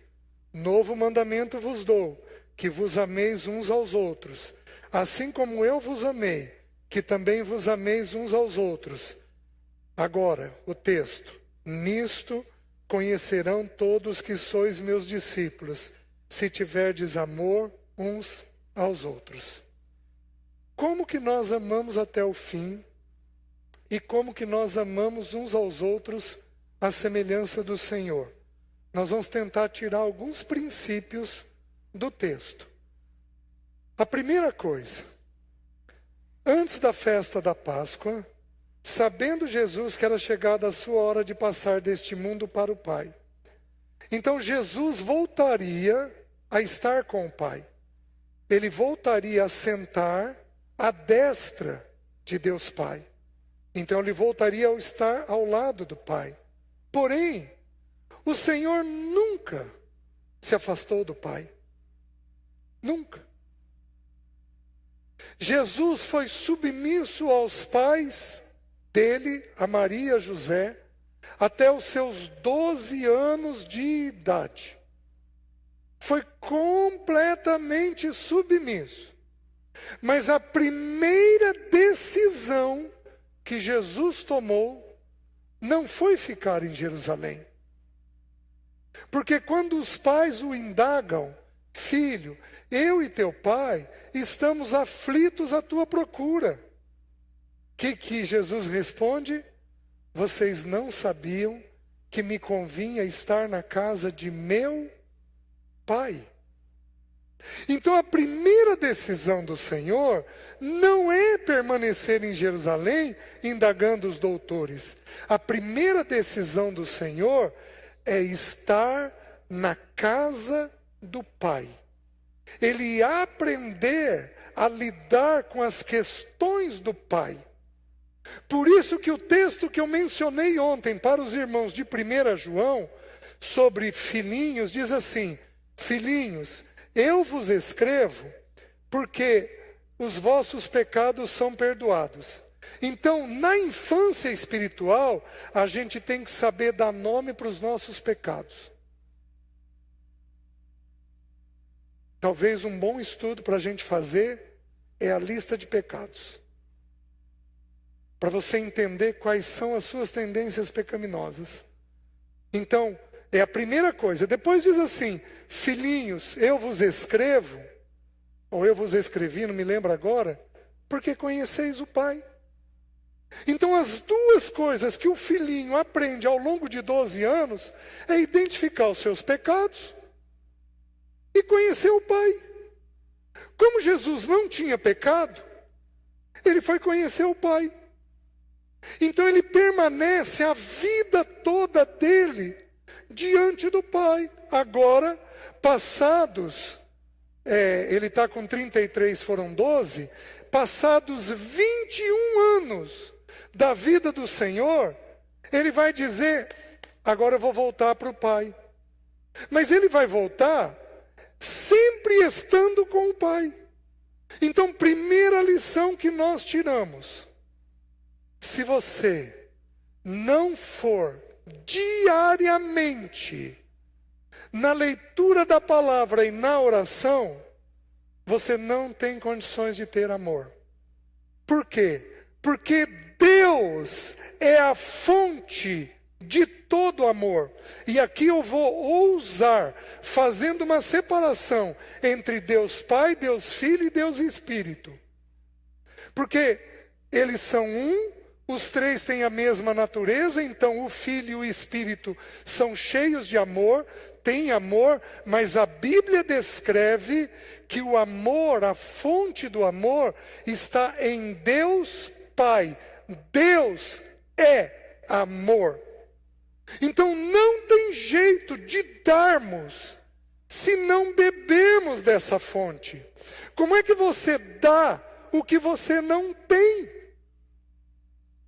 Novo mandamento vos dou, que vos ameis uns aos outros, assim como eu vos amei, que também vos ameis uns aos outros. Agora, o texto: nisto conhecerão todos que sois meus discípulos, se tiverdes amor uns aos outros. Como que nós amamos até o fim, e como que nós amamos uns aos outros à semelhança do Senhor? Nós vamos tentar tirar alguns princípios do texto. A primeira coisa: Antes da festa da Páscoa, sabendo Jesus que era chegada a sua hora de passar deste mundo para o Pai. Então Jesus voltaria a estar com o Pai. Ele voltaria a sentar à destra de Deus Pai. Então ele voltaria a estar ao lado do Pai. Porém, o Senhor nunca se afastou do Pai. Nunca. Jesus foi submisso aos pais dele, a Maria e a José, até os seus 12 anos de idade. Foi completamente submisso. Mas a primeira decisão que Jesus tomou não foi ficar em Jerusalém. Porque quando os pais o indagam, filho, eu e teu pai estamos aflitos à tua procura. Que Jesus responde? Vocês não sabiam que me convinha estar na casa de meu pai. Então a primeira decisão do Senhor não é permanecer em Jerusalém indagando os doutores. A primeira decisão do Senhor é estar na casa do Pai. Ele aprender a lidar com as questões do Pai. Por isso que o texto que eu mencionei ontem para os irmãos de 1 João, sobre filhinhos, diz assim: filhinhos, eu vos escrevo porque os vossos pecados são perdoados. Então, na infância espiritual, a gente tem que saber dar nome para os nossos pecados. Talvez um bom estudo para a gente fazer é a lista de pecados. Para você entender quais são as suas tendências pecaminosas. Então, é a primeira coisa. Depois diz assim: filhinhos, eu vos escrevo, ou eu vos escrevi, não me lembro agora, porque conheceis o Pai. Então as duas coisas que o filhinho aprende ao longo de 12 anos é identificar os seus pecados e conhecer o Pai. Como Jesus não tinha pecado, ele foi conhecer o Pai. Então ele permanece a vida toda dele diante do Pai. Agora, passados, ele está com 33, foram 12, passados 21 anos da vida do Senhor, ele vai dizer, agora eu vou voltar para o Pai. Mas ele vai voltar sempre estando com o Pai. Então, primeira lição que nós tiramos: se você não for diariamente na leitura da palavra e na oração, você não tem condições de ter amor. Por quê? Porque Deus é a fonte de todo amor. E aqui eu vou ousar, fazendo uma separação entre Deus Pai, Deus Filho e Deus Espírito. Porque eles são um, os três têm a mesma natureza, então o Filho e o Espírito são cheios de amor, têm amor, mas a Bíblia descreve que o amor, a fonte do amor, está em Deus Pai. Deus é amor. Então não tem jeito de darmos se não bebermos dessa fonte. Como é que você dá o que você não tem?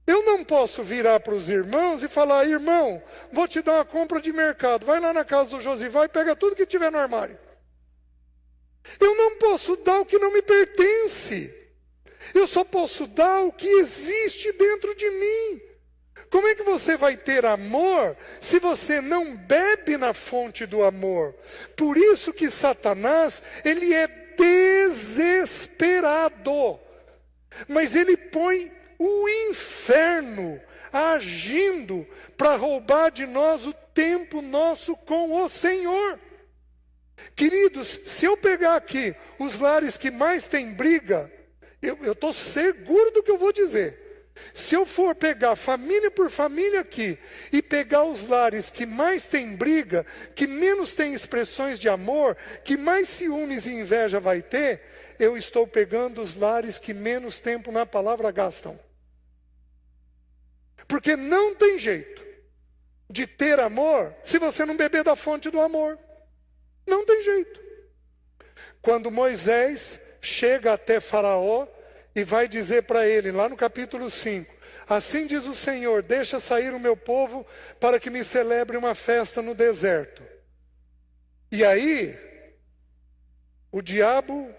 Eu não posso virar para os irmãos e falar: irmão, vou te dar uma compra de mercado, vai lá na casa do Josival e pega tudo que tiver no armário. Eu não posso dar o que não me pertence. Eu só posso dar o que existe dentro de mim. Como é que você vai ter amor se você não bebe na fonte do amor? Por isso que Satanás, ele é desesperado. Mas ele põe o inferno agindo para roubar de nós o tempo nosso com o Senhor. Queridos, se eu pegar aqui os lares que mais tem briga, eu estou seguro do que eu vou dizer. Se eu for pegar família por família aqui e pegar os lares que mais tem briga, que menos tem expressões de amor, que mais ciúmes e inveja vai ter, eu estou pegando os lares que menos tempo na palavra gastam. Porque não tem jeito de ter amor se você não beber da fonte do amor. Não tem jeito. Quando Moisés chega até Faraó e vai dizer para ele, lá no capítulo 5, assim diz o Senhor, deixa sair o meu povo para que me celebre uma festa no deserto. E aí, o diabo,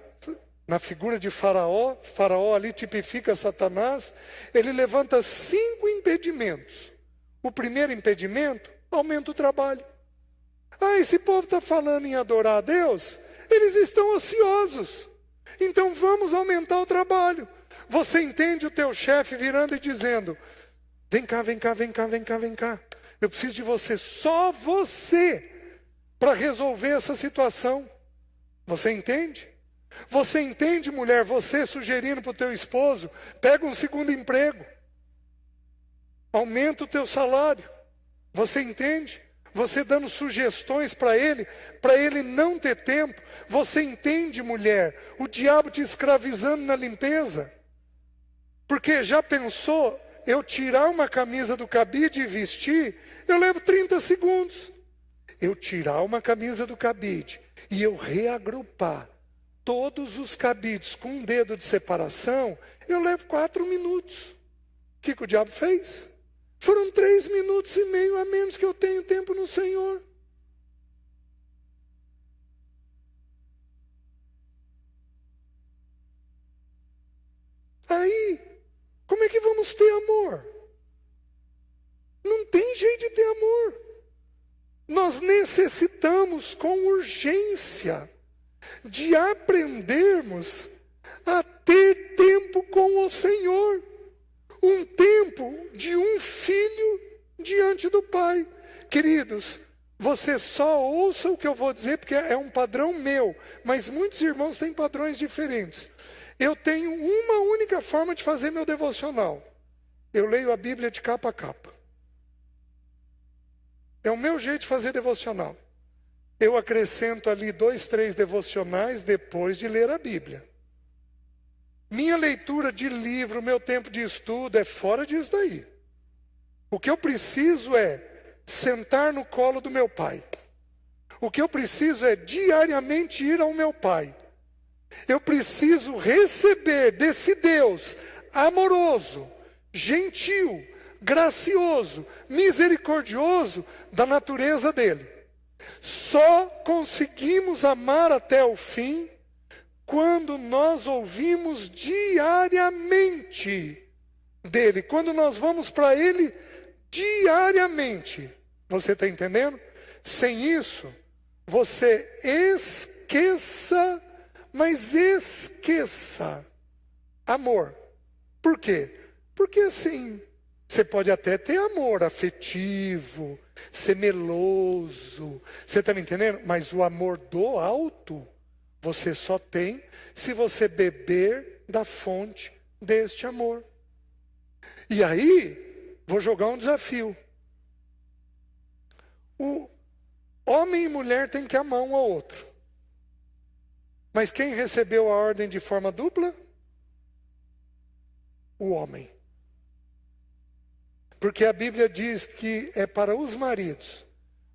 na figura de Faraó, Faraó ali tipifica Satanás, ele levanta 5 impedimentos. O primeiro impedimento, aumenta o trabalho. Ah, esse povo está falando em adorar a Deus, eles estão ociosos. Então vamos aumentar o trabalho. Você entende o teu chefe virando e dizendo, vem cá, vem cá, vem cá, vem cá, vem cá. Eu preciso de você, só você, para resolver essa situação. Você entende? Você entende, mulher, você sugerindo para o teu esposo, pega um segundo emprego. Aumenta o teu salário. Você entende? Você dando sugestões para ele não ter tempo. Você entende, mulher, o diabo te escravizando na limpeza? Porque já pensou, eu tirar uma camisa do cabide e vestir, eu levo 30 segundos. Eu tirar uma camisa do cabide e eu reagrupar todos os cabides com um dedo de separação, eu levo 4 minutos. O que o diabo fez? Foram 3 minutos e meio a menos que eu tenho tempo no Senhor. Aí, como é que vamos ter amor? Não tem jeito de ter amor. Nós necessitamos com urgência de aprendermos a ter tempo com o Senhor. Um tempo de um filho diante do Pai. Queridos, você só ouça o que eu vou dizer, porque é um padrão meu, mas muitos irmãos têm padrões diferentes. Eu tenho uma única forma de fazer meu devocional. Eu leio a Bíblia de capa a capa. É o meu jeito de fazer devocional. Eu acrescento ali 2, 3 devocionais depois de ler a Bíblia. Minha leitura de livro, meu tempo de estudo é fora disso daí. O que eu preciso é sentar no colo do meu pai. O que eu preciso é diariamente ir ao meu pai. Eu preciso receber desse Deus amoroso, gentil, gracioso, misericordioso da natureza dele. Só conseguimos amar até o fim quando nós ouvimos diariamente dele, quando nós vamos para ele diariamente. Você está entendendo? Sem isso, você esqueça, mas esqueça amor. Por quê? Porque assim, você pode até ter amor afetivo, ser meloso, você está me entendendo? Mas o amor do alto, você só tem se você beber da fonte deste amor. E aí, vou jogar um desafio. O homem e mulher têm que amar um ao outro. Mas quem recebeu a ordem de forma dupla? O homem. Porque a Bíblia diz que é para os maridos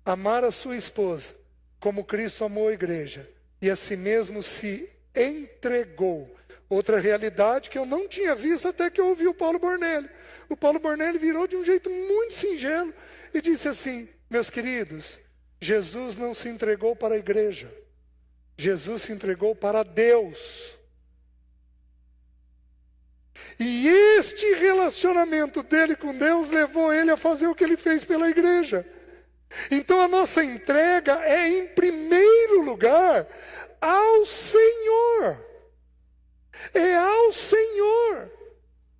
amar a sua esposa como Cristo amou a igreja e a si mesmo se entregou. Outra realidade que eu não tinha visto até que eu ouvi o Paulo Bornelli. O Paulo Bornelli virou de um jeito muito singelo e disse assim: meus queridos, Jesus não se entregou para a igreja. Jesus se entregou para Deus. E este relacionamento dele com Deus levou ele a fazer o que ele fez pela igreja. Então a nossa entrega é, em primeiro lugar, ao Senhor. É ao Senhor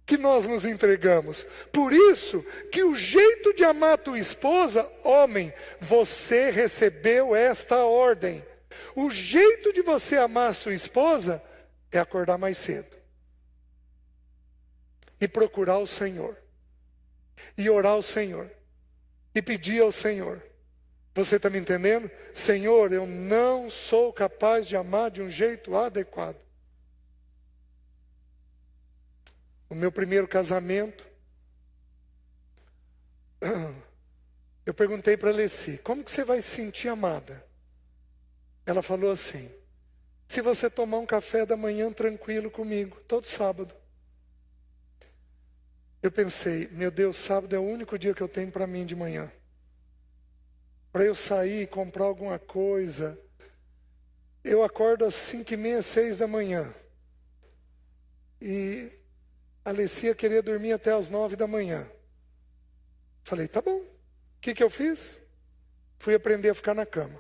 que nós nos entregamos. Por isso que o jeito de amar a tua esposa, homem, você recebeu esta ordem. O jeito de você amar a sua esposa é acordar mais cedo. e procurar o Senhor, e orar ao Senhor, e pedir ao Senhor. Você está me entendendo? Senhor, eu não sou capaz de amar de um jeito adequado. O meu primeiro casamento, eu perguntei para a Alessi, como que você vai se sentir amada? Ela falou assim, se você tomar um café da manhã tranquilo comigo, todo sábado. Eu pensei, meu Deus, sábado é o único dia que eu tenho para mim de manhã. Para eu sair e comprar alguma coisa. Eu acordo às 5h30, 6 da manhã. E a Alessia queria dormir até às 9 da manhã. Falei, tá bom. O que eu fiz? Fui aprender a ficar na cama.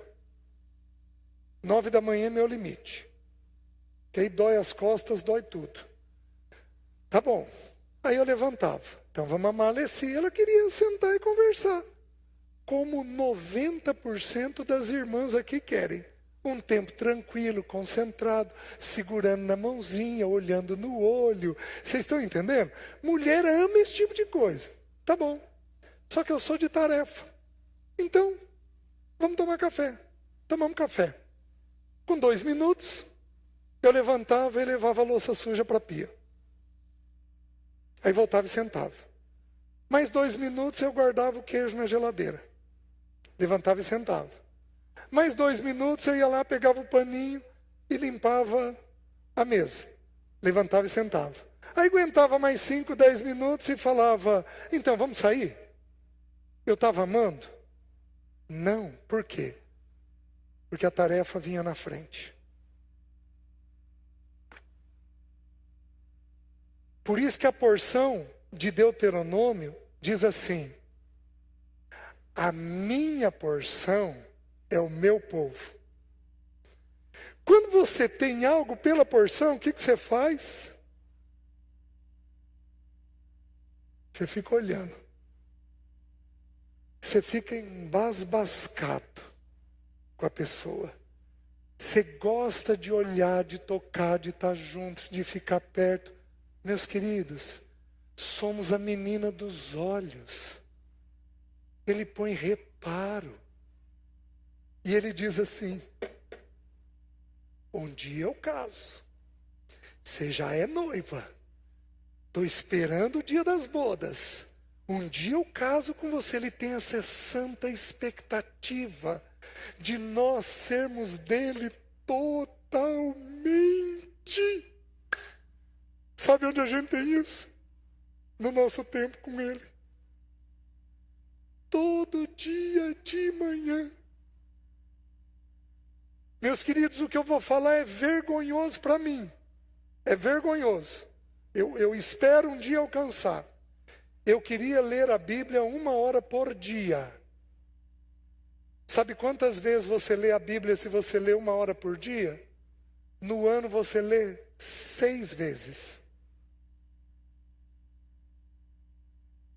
9 da manhã é meu limite. Que aí dói as costas, dói tudo. Tá bom. Aí eu levantava. Então vamos amar a Alessia. Ela queria sentar e conversar. Como 90% das irmãs aqui querem. Um tempo tranquilo, concentrado, segurando na mãozinha, olhando no olho. Vocês estão entendendo? Mulher ama esse tipo de coisa. Tá bom. Só que eu sou de tarefa. Então, vamos tomar café. Tomamos café. Com 2 minutos, eu levantava e levava a louça suja para a pia. Aí voltava e sentava. Mais 2 minutos, eu guardava o queijo na geladeira. Levantava e sentava. Mais 2 minutos, eu ia lá, pegava o paninho e limpava a mesa. Levantava e sentava. Aí aguentava mais 5, 10 minutos e falava, então, vamos sair? Eu estava amando? Não. Por quê? Porque a tarefa vinha na frente. Por isso que a porção de Deuteronômio diz assim, a minha porção é o meu povo. Quando você tem algo pela porção, o que você faz? Você fica olhando. Você fica embasbascado com a pessoa. Você gosta de olhar, de tocar, de estar junto, de ficar perto. Meus queridos, somos a menina dos olhos. Ele põe reparo. E ele diz assim, um dia eu caso. Você já é noiva. Estou esperando o dia das bodas. Um dia eu caso com você. Ele tem essa santa expectativa de nós sermos dele totalmente. Sabe onde a gente tem isso? No nosso tempo com ele. Todo dia de manhã. Meus queridos, o que eu vou falar é vergonhoso para mim. É vergonhoso. Eu espero um dia alcançar. Eu queria ler a Bíblia 1 hora por dia. Sabe quantas vezes você lê a Bíblia se você lê 1 hora por dia? No ano você lê 6 vezes.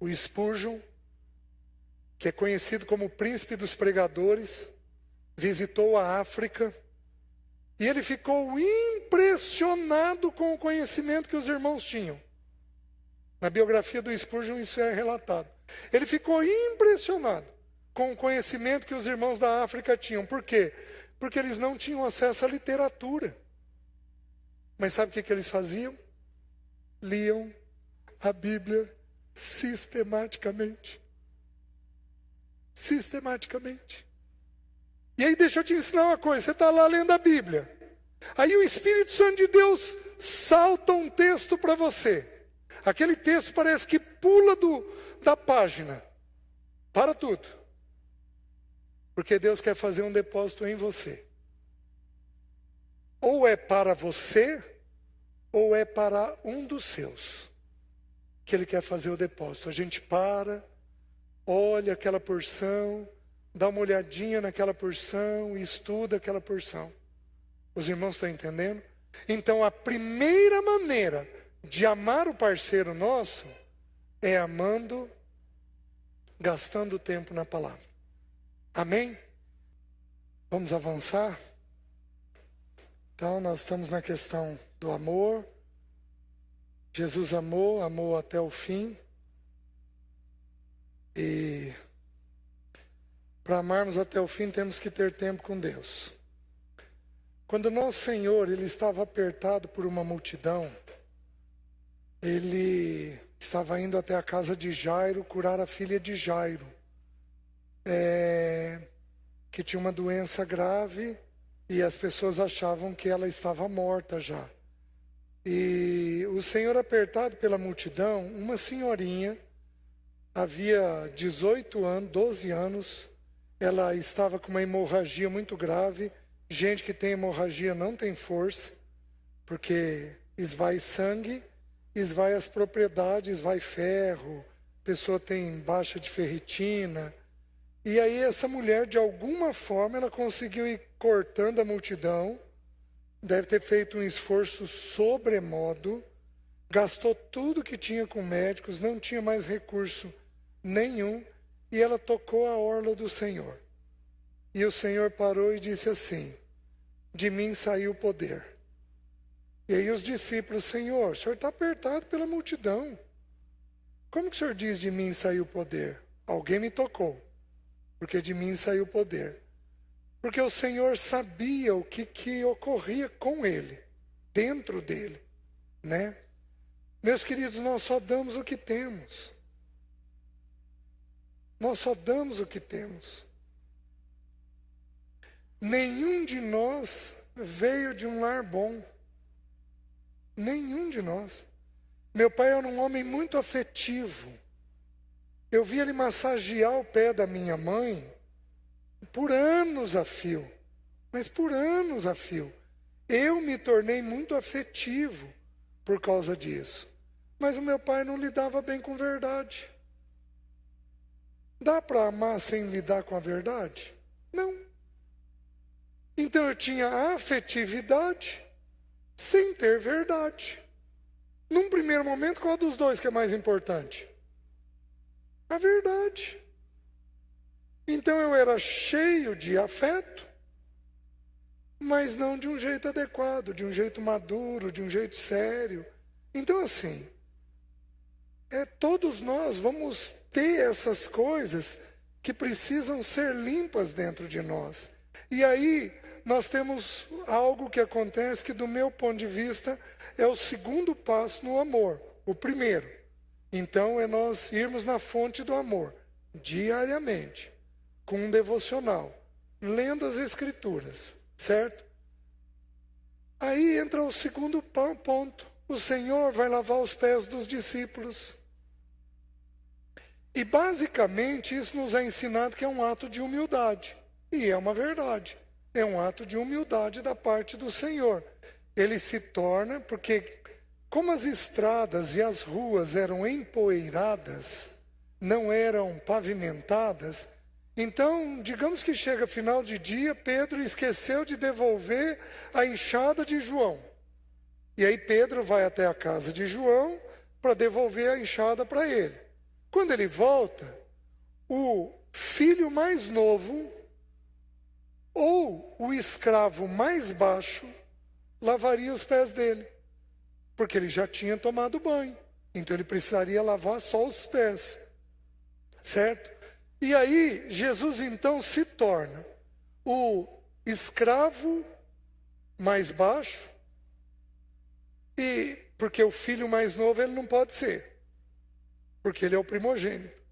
O Spurgeon, que é conhecido como o príncipe dos pregadores, visitou a África e ele ficou impressionado com o conhecimento que os irmãos tinham. Na biografia do Spurgeon isso é relatado. Ele ficou impressionado com o conhecimento que os irmãos da África tinham. Por quê? Porque eles não tinham acesso à literatura. Mas sabe o que eles faziam? Liam a Bíblia sistematicamente. Sistematicamente. E aí deixa eu te ensinar uma coisa. Você está lá lendo a Bíblia. Aí o Espírito Santo de Deus salta um texto para você. Aquele texto parece que pula da página. Para tudo. Porque Deus quer fazer um depósito em você. Ou é para você, ou é para um dos seus. Que Ele quer fazer o depósito. A gente para, olha aquela porção, dá uma olhadinha naquela porção e estuda aquela porção. Os irmãos estão entendendo? Então a primeira maneira de amar o parceiro nosso é amando, gastando tempo na palavra. Amém? Vamos avançar? Então nós estamos na questão do amor. Jesus amou até o fim. E para amarmos até o fim, temos que ter tempo com Deus. Quando nosso Senhor, ele estava apertado por uma multidão, ele estava indo até a casa de Jairo curar a filha de Jairo, que tinha uma doença grave e as pessoas achavam que ela estava morta já. E o Senhor, apertado pela multidão, uma senhorinha, havia 18 anos, 12 anos, ela estava com uma hemorragia muito grave. Gente que tem hemorragia não tem força, porque esvai sangue, esvai as propriedades, esvai ferro, a pessoa tem baixa de ferritina. E aí essa mulher, de alguma forma, ela conseguiu ir cortando a multidão, deve ter feito um esforço sobremodo, gastou tudo que tinha com médicos, não tinha mais recurso nenhum, e ela tocou a orla do Senhor. E o Senhor parou e disse assim: de mim saiu o poder. E aí os discípulos: Senhor, o Senhor está apertado pela multidão. Como que o Senhor diz de mim saiu o poder? Alguém me tocou, porque de mim saiu o poder. Porque o Senhor sabia o que ocorria com ele, dentro dele, né? Meus queridos, nós só damos o que temos. Nós só damos o que temos. Nenhum de nós veio de um lar bom. Nenhum de nós. Meu pai era um homem muito afetivo. Eu vi ele massagear o pé da minha mãe por anos a fio. Mas por anos a fio. Eu me tornei muito afetivo por causa disso. Mas o meu pai não lidava bem com verdade. Dá para amar sem lidar com a verdade? Não. Então eu tinha afetividade sem ter verdade. Num primeiro momento, qual dos dois que é mais importante? A verdade. Então eu era cheio de afeto, mas não de um jeito adequado, de um jeito maduro, de um jeito sério. Então assim, todos nós vamos ter essas coisas que precisam ser limpas dentro de nós. E aí nós temos algo que acontece que, do meu ponto de vista, é o segundo passo no amor. O primeiro, então, é nós irmos na fonte do amor, diariamente, com um devocional, lendo as Escrituras, certo? Aí entra o segundo ponto. O Senhor vai lavar os pés dos discípulos. E basicamente isso nos é ensinado que é um ato de humildade. E é uma verdade. É um ato de humildade da parte do Senhor. Ele se torna, porque como as estradas e as ruas eram empoeiradas, não eram pavimentadas, então, digamos que chega final de dia, Pedro esqueceu de devolver a enxada de João. E aí Pedro vai até a casa de João para devolver a enxada para ele. Quando ele volta, o filho mais novo ou o escravo mais baixo lavaria os pés dele, porque ele já tinha tomado banho, então ele precisaria lavar só os pés, certo? E aí Jesus então se torna o escravo mais baixo, e porque o filho mais novo ele não pode ser, porque ele é o primogênito.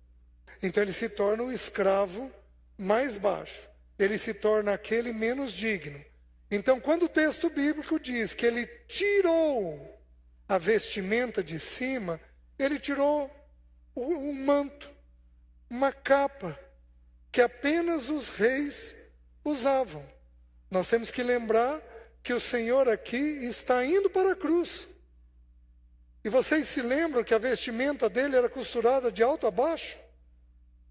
Então ele se torna o escravo mais baixo. Ele se torna aquele menos digno. Então, quando o texto bíblico diz que ele tirou a vestimenta de cima, ele tirou um manto, uma capa, que apenas os reis usavam. Nós temos que lembrar que o Senhor aqui está indo para a cruz. E vocês se lembram que a vestimenta dele era costurada de alto a baixo?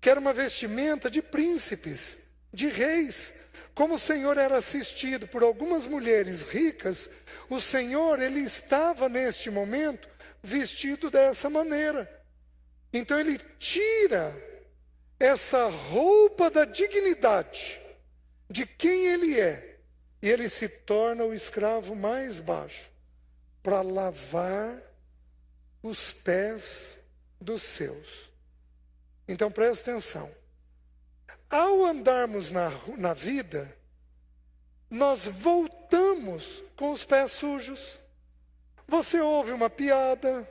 Que era uma vestimenta de príncipes, de reis. Como o Senhor era assistido por algumas mulheres ricas, o Senhor, ele estava neste momento vestido dessa maneira. Então ele tira essa roupa da dignidade de quem ele é, e ele se torna o escravo mais baixo para lavar os pés dos seus. Então presta atenção. Ao andarmos na vida, nós voltamos com os pés sujos. Você ouve uma piada,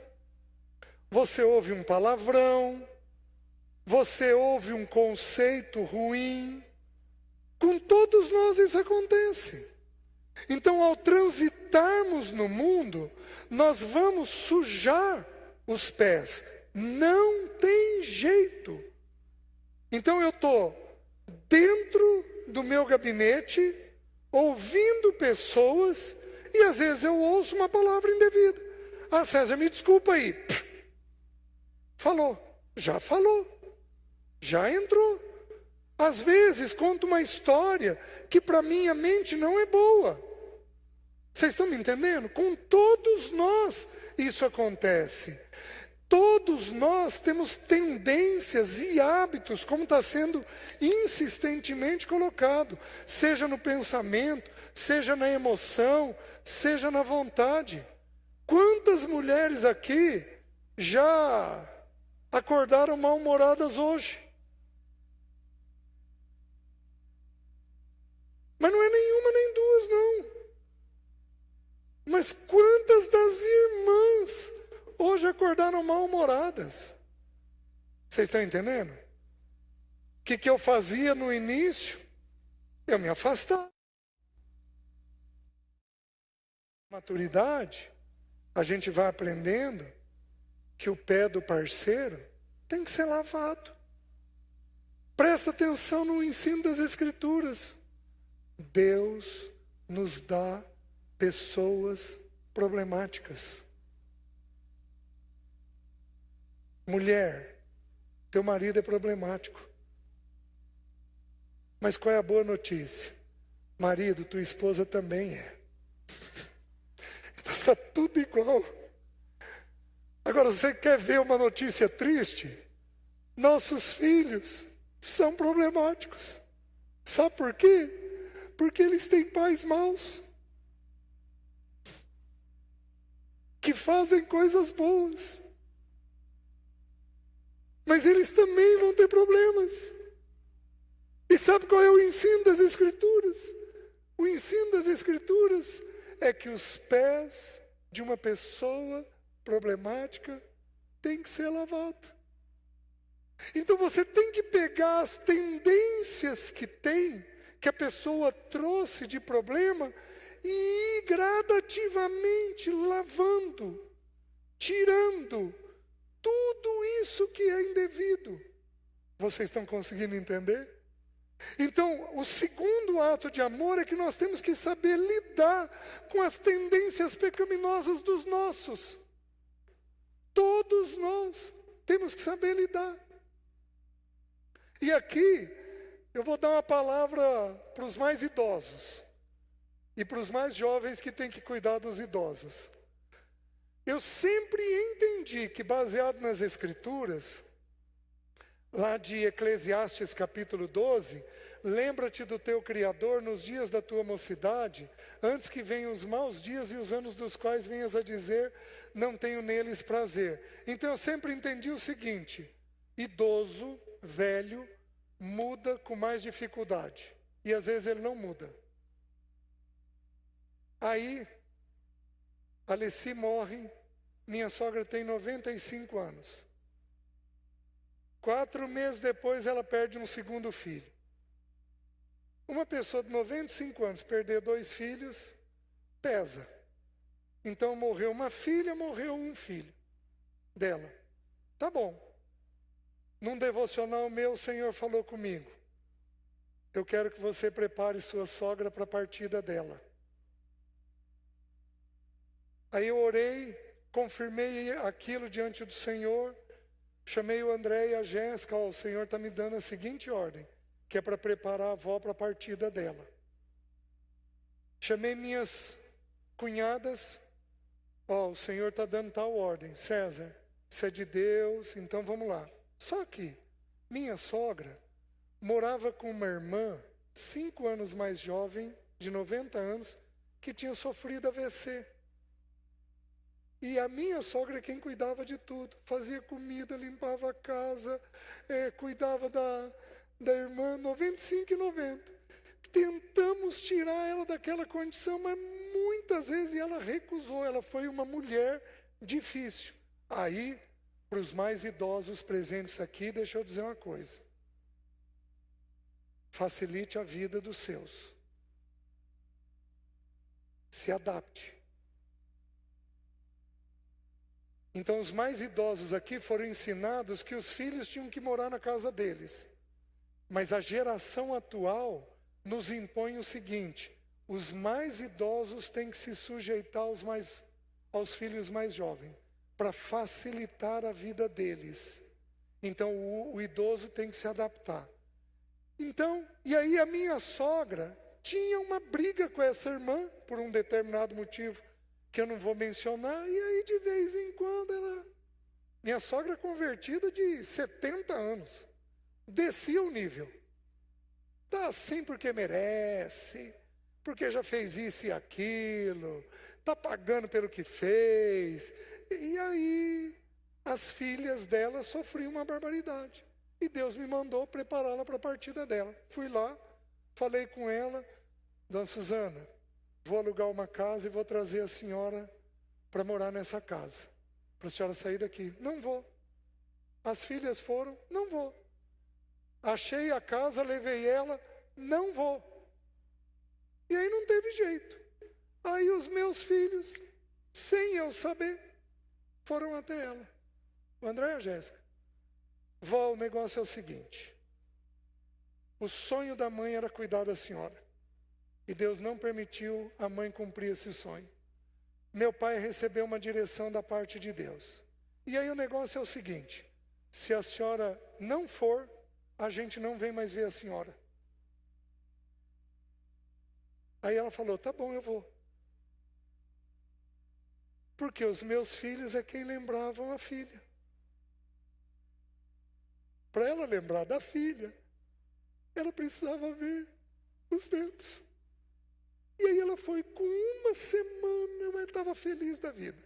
você ouve um palavrão, você ouve um conceito ruim. Com todos nós isso acontece. Então, ao transitarmos no mundo, nós vamos sujar os pés. Não tem jeito. Então, eu estou dentro do meu gabinete, ouvindo pessoas, e às vezes eu ouço uma palavra indevida. Ah, César, me desculpa aí. Falou. Já falou. Já entrou. Às vezes conta uma história que para minha mente não é boa. Vocês estão me entendendo? Com todos nós isso acontece. Todos nós temos tendências e hábitos, como está sendo insistentemente colocado, seja no pensamento, seja na emoção, seja na vontade. Quantas mulheres aqui já acordaram mal-humoradas hoje? Mas não é nenhuma nem duas, não. Mas quantas das irmãs hoje acordaram mal-humoradas? Vocês estão entendendo? O que eu fazia no início? Eu me afastava. Maturidade, a gente vai aprendendo que o pé do parceiro tem que ser lavado. Presta atenção no ensino das Escrituras. Deus nos dá pessoas problemáticas. Mulher, teu marido é problemático. Mas qual é a boa notícia? Marido, tua esposa também é. Então está tudo igual. Agora, você quer ver uma notícia triste? Nossos filhos são problemáticos. Sabe por quê? Porque eles têm pais maus, que fazem coisas boas, mas eles também vão ter problemas. E sabe qual é o ensino das Escrituras? O ensino das Escrituras é que os pés de uma pessoa problemática têm que ser lavados. Então você tem que pegar as tendências que tem, que a pessoa trouxe de problema, e ir gradativamente lavando, tirando tudo isso que é indevido. Vocês estão conseguindo entender? Então, o segundo ato de amor é que nós temos que saber lidar com as tendências pecaminosas dos nossos. Todos nós temos que saber lidar. E aqui, eu vou dar uma palavra para os mais idosos e para os mais jovens que têm que cuidar dos idosos. Eu sempre entendi que, baseado nas Escrituras, lá de Eclesiastes capítulo 12, lembra-te do teu Criador nos dias da tua mocidade, antes que venham os maus dias e os anos dos quais venhas a dizer, não tenho neles prazer. Então eu sempre entendi o seguinte: idoso, velho, muda com mais dificuldade. E às vezes ele não muda. Aí, Alessi morre, minha sogra tem 95 anos. 4 meses depois ela perde um segundo filho. Uma pessoa de 95 anos perder 2 filhos, pesa. Então morreu uma filha, morreu um filho dela. Tá bom. Num devocional meu, o Senhor falou comigo: eu quero que você prepare sua sogra para a partida dela. Aí eu orei, confirmei aquilo diante do Senhor, chamei o André e a Jéssica: o Senhor está me dando a seguinte ordem, que é para preparar a avó para a partida dela. Chamei minhas cunhadas: o Senhor está dando tal ordem. César, isso é de Deus, então vamos lá. Só que minha sogra morava com uma irmã 5 anos mais jovem, de 90 anos, que tinha sofrido AVC. E a minha sogra é quem cuidava de tudo. Fazia comida, limpava a casa, cuidava da irmã, 95 e 90. Tentamos tirar ela daquela condição, mas muitas vezes ela recusou. Ela foi uma mulher difícil. Aí, para os mais idosos presentes aqui, deixa eu dizer uma coisa. Facilite a vida dos seus. Se adapte. Então, os mais idosos aqui foram ensinados que os filhos tinham que morar na casa deles. Mas a geração atual nos impõe o seguinte: os mais idosos têm que se sujeitar aos filhos mais jovens, para facilitar a vida deles. Então, o idoso tem que se adaptar. Então, e aí a minha sogra tinha uma briga com essa irmã, por um determinado motivo, que eu não vou mencionar, e aí de vez em quando minha sogra convertida de 70 anos, descia o nível. Tá assim porque merece, porque já fez isso e aquilo, tá pagando pelo que fez. E aí as filhas dela sofriam uma barbaridade. E Deus me mandou prepará-la para a partida dela. Fui lá, falei com ela: Dona Suzana, vou alugar uma casa e vou trazer a senhora para morar nessa casa, para a senhora sair daqui. Não vou. As filhas foram, não vou. Achei a casa, levei ela, não vou. E aí não teve jeito. Aí os meus filhos, sem eu saber, foram até ela. O André e a Jéssica. Vó, o negócio é o seguinte. O sonho da mãe era cuidar da senhora. E Deus não permitiu a mãe cumprir esse sonho. Meu pai recebeu uma direção da parte de Deus. E aí o negócio é o seguinte: se a senhora não for, a gente não vem mais ver a senhora. Aí ela falou: tá bom, eu vou. Porque os meus filhos é quem lembravam a filha. Para ela lembrar da filha, ela precisava ver os netos. E aí ela foi com uma semana, mas estava feliz da vida.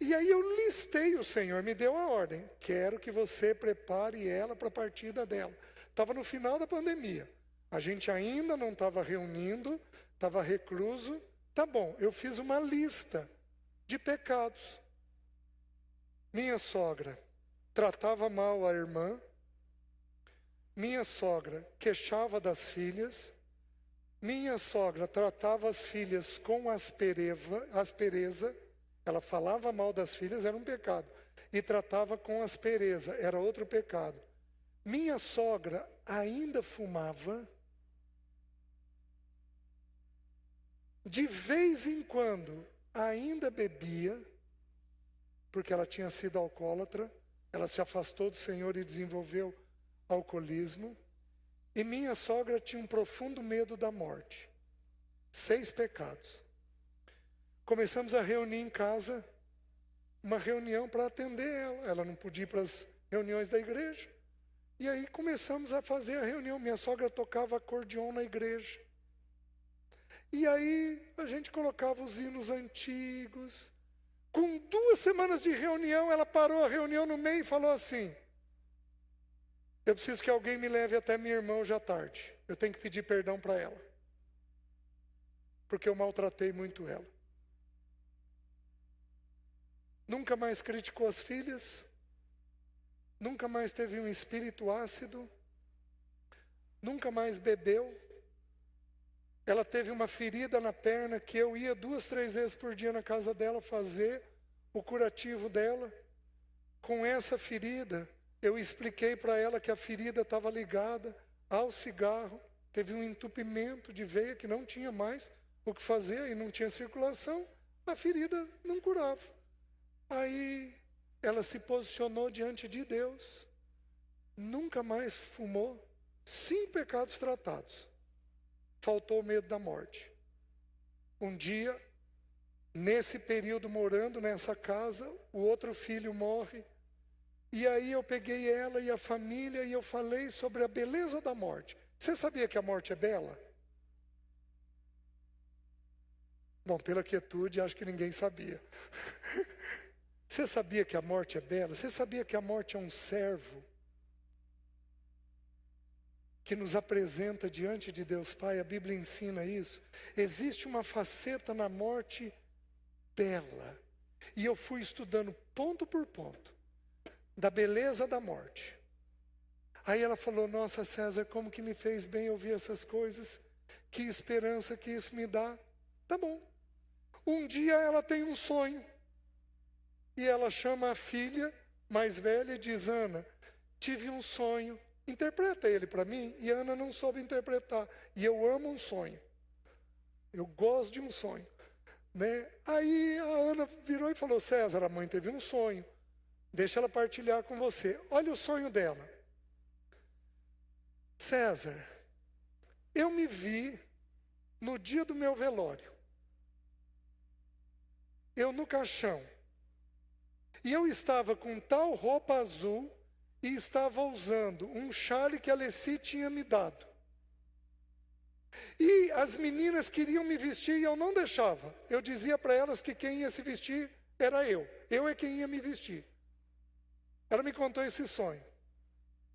E aí eu listei, o Senhor me deu a ordem: quero que você prepare ela para a partida dela. Estava no final da pandemia. A gente ainda não estava reunindo, estava recluso. Tá bom, eu fiz uma lista de pecados. Minha sogra tratava mal a irmã. Minha sogra queixava das filhas. Minha sogra tratava as filhas com aspereza. Ela falava mal das filhas, era um pecado. E tratava com aspereza, era outro pecado. Minha sogra ainda fumava. De vez em quando ainda bebia, porque ela tinha sido alcoólatra. Ela se afastou do Senhor e desenvolveu alcoolismo. E minha sogra tinha um profundo medo da morte. 6 pecados. Começamos a reunir em casa, uma reunião para atender ela. Ela não podia ir para as reuniões da igreja. E aí começamos a fazer a reunião. Minha sogra tocava acordeon na igreja. E aí a gente colocava os hinos antigos. Com 2 semanas de reunião, ela parou a reunião no meio e falou assim: eu preciso que alguém me leve até minha irmã hoje à tarde. Eu tenho que pedir perdão para ela, porque eu maltratei muito ela. Nunca mais criticou as filhas. Nunca mais teve um espírito ácido. Nunca mais bebeu. Ela teve uma ferida na perna que eu ia 2, 3 vezes por dia na casa dela fazer o curativo dela. Com essa ferida, eu expliquei para ela que a ferida estava ligada ao cigarro. Teve um entupimento de veia que não tinha mais o que fazer e não tinha circulação. A ferida não curava. Aí ela se posicionou diante de Deus. Nunca mais fumou. 5 pecados tratados. Faltou o medo da morte. Um dia, nesse período morando nessa casa, o outro filho morre. E aí eu peguei ela e a família e eu falei sobre a beleza da morte. Você sabia que a morte é bela? Bom, pela quietude, acho que ninguém sabia. Você sabia que a morte é bela? Você sabia que a morte é um servo que nos apresenta diante de Deus Pai? A Bíblia ensina isso. Existe uma faceta na morte bela. E eu fui estudando ponto por ponto da beleza da morte. Aí ela falou: nossa, César, como que me fez bem ouvir essas coisas. Que esperança que isso me dá. Tá bom. Um dia ela tem um sonho. E ela chama a filha mais velha e diz: Ana, tive um sonho. Interpreta ele para mim. E a Ana não soube interpretar. E eu amo um sonho. Eu gosto de um sonho. Né? Aí a Ana virou e falou: César, a mãe teve um sonho. Deixa ela partilhar com você. Olha o sonho dela. César, eu me vi no dia do meu velório. Eu no caixão. E eu estava com tal roupa azul e estava usando um chale que a Alessi tinha me dado. E as meninas queriam me vestir e eu não deixava. Eu dizia para elas que quem ia se vestir era eu. Eu é quem ia me vestir. Ela me contou esse sonho.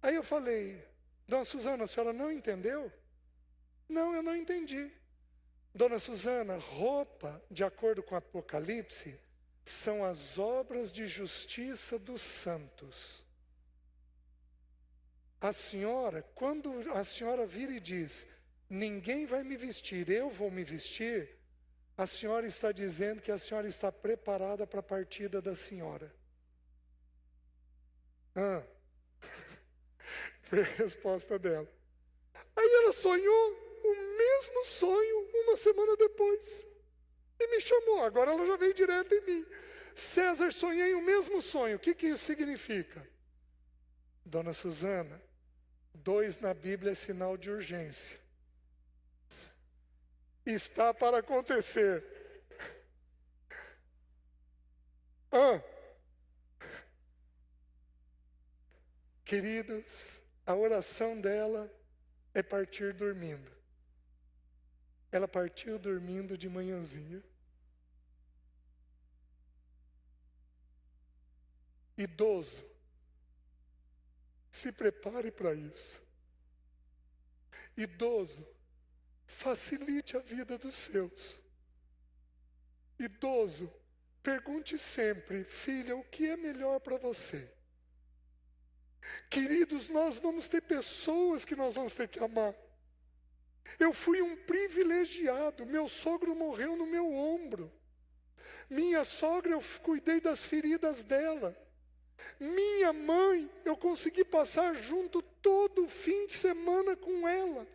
Aí eu falei: Dona Suzana, a senhora não entendeu? Não, eu não entendi. Dona Suzana, roupa, de acordo com o Apocalipse, são as obras de justiça dos santos. A senhora, quando a senhora vira e diz: ninguém vai me vestir, eu vou me vestir, a senhora está dizendo que a senhora está preparada para a partida da senhora. Foi a resposta dela. Aí ela sonhou o mesmo sonho uma semana depois. E me chamou, agora ela já veio direto em mim. César, sonhei o mesmo sonho. O que isso significa? Dona Suzana, 2 na Bíblia é sinal de urgência. Está para acontecer. Queridos, a oração dela é partir dormindo. Ela partiu dormindo de manhãzinha. Idoso, se prepare para isso. Idoso, facilite a vida dos seus. Idoso, pergunte sempre: filha, o que é melhor para você? Queridos, nós vamos ter pessoas que nós vamos ter que amar. Eu fui um privilegiado. Meu sogro morreu no meu ombro. Minha sogra, eu cuidei das feridas dela. Minha mãe, eu consegui passar junto todo fim de semana com ela.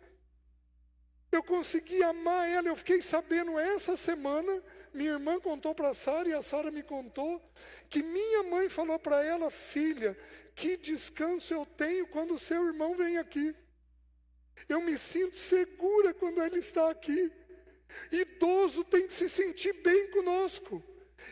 Eu consegui amar ela. Eu fiquei sabendo essa semana, minha irmã contou para a Sara e a Sara me contou, que minha mãe falou para ela: filha, que descanso eu tenho quando o seu irmão vem aqui. Eu me sinto segura quando ele está aqui. Idoso tem que se sentir bem conosco.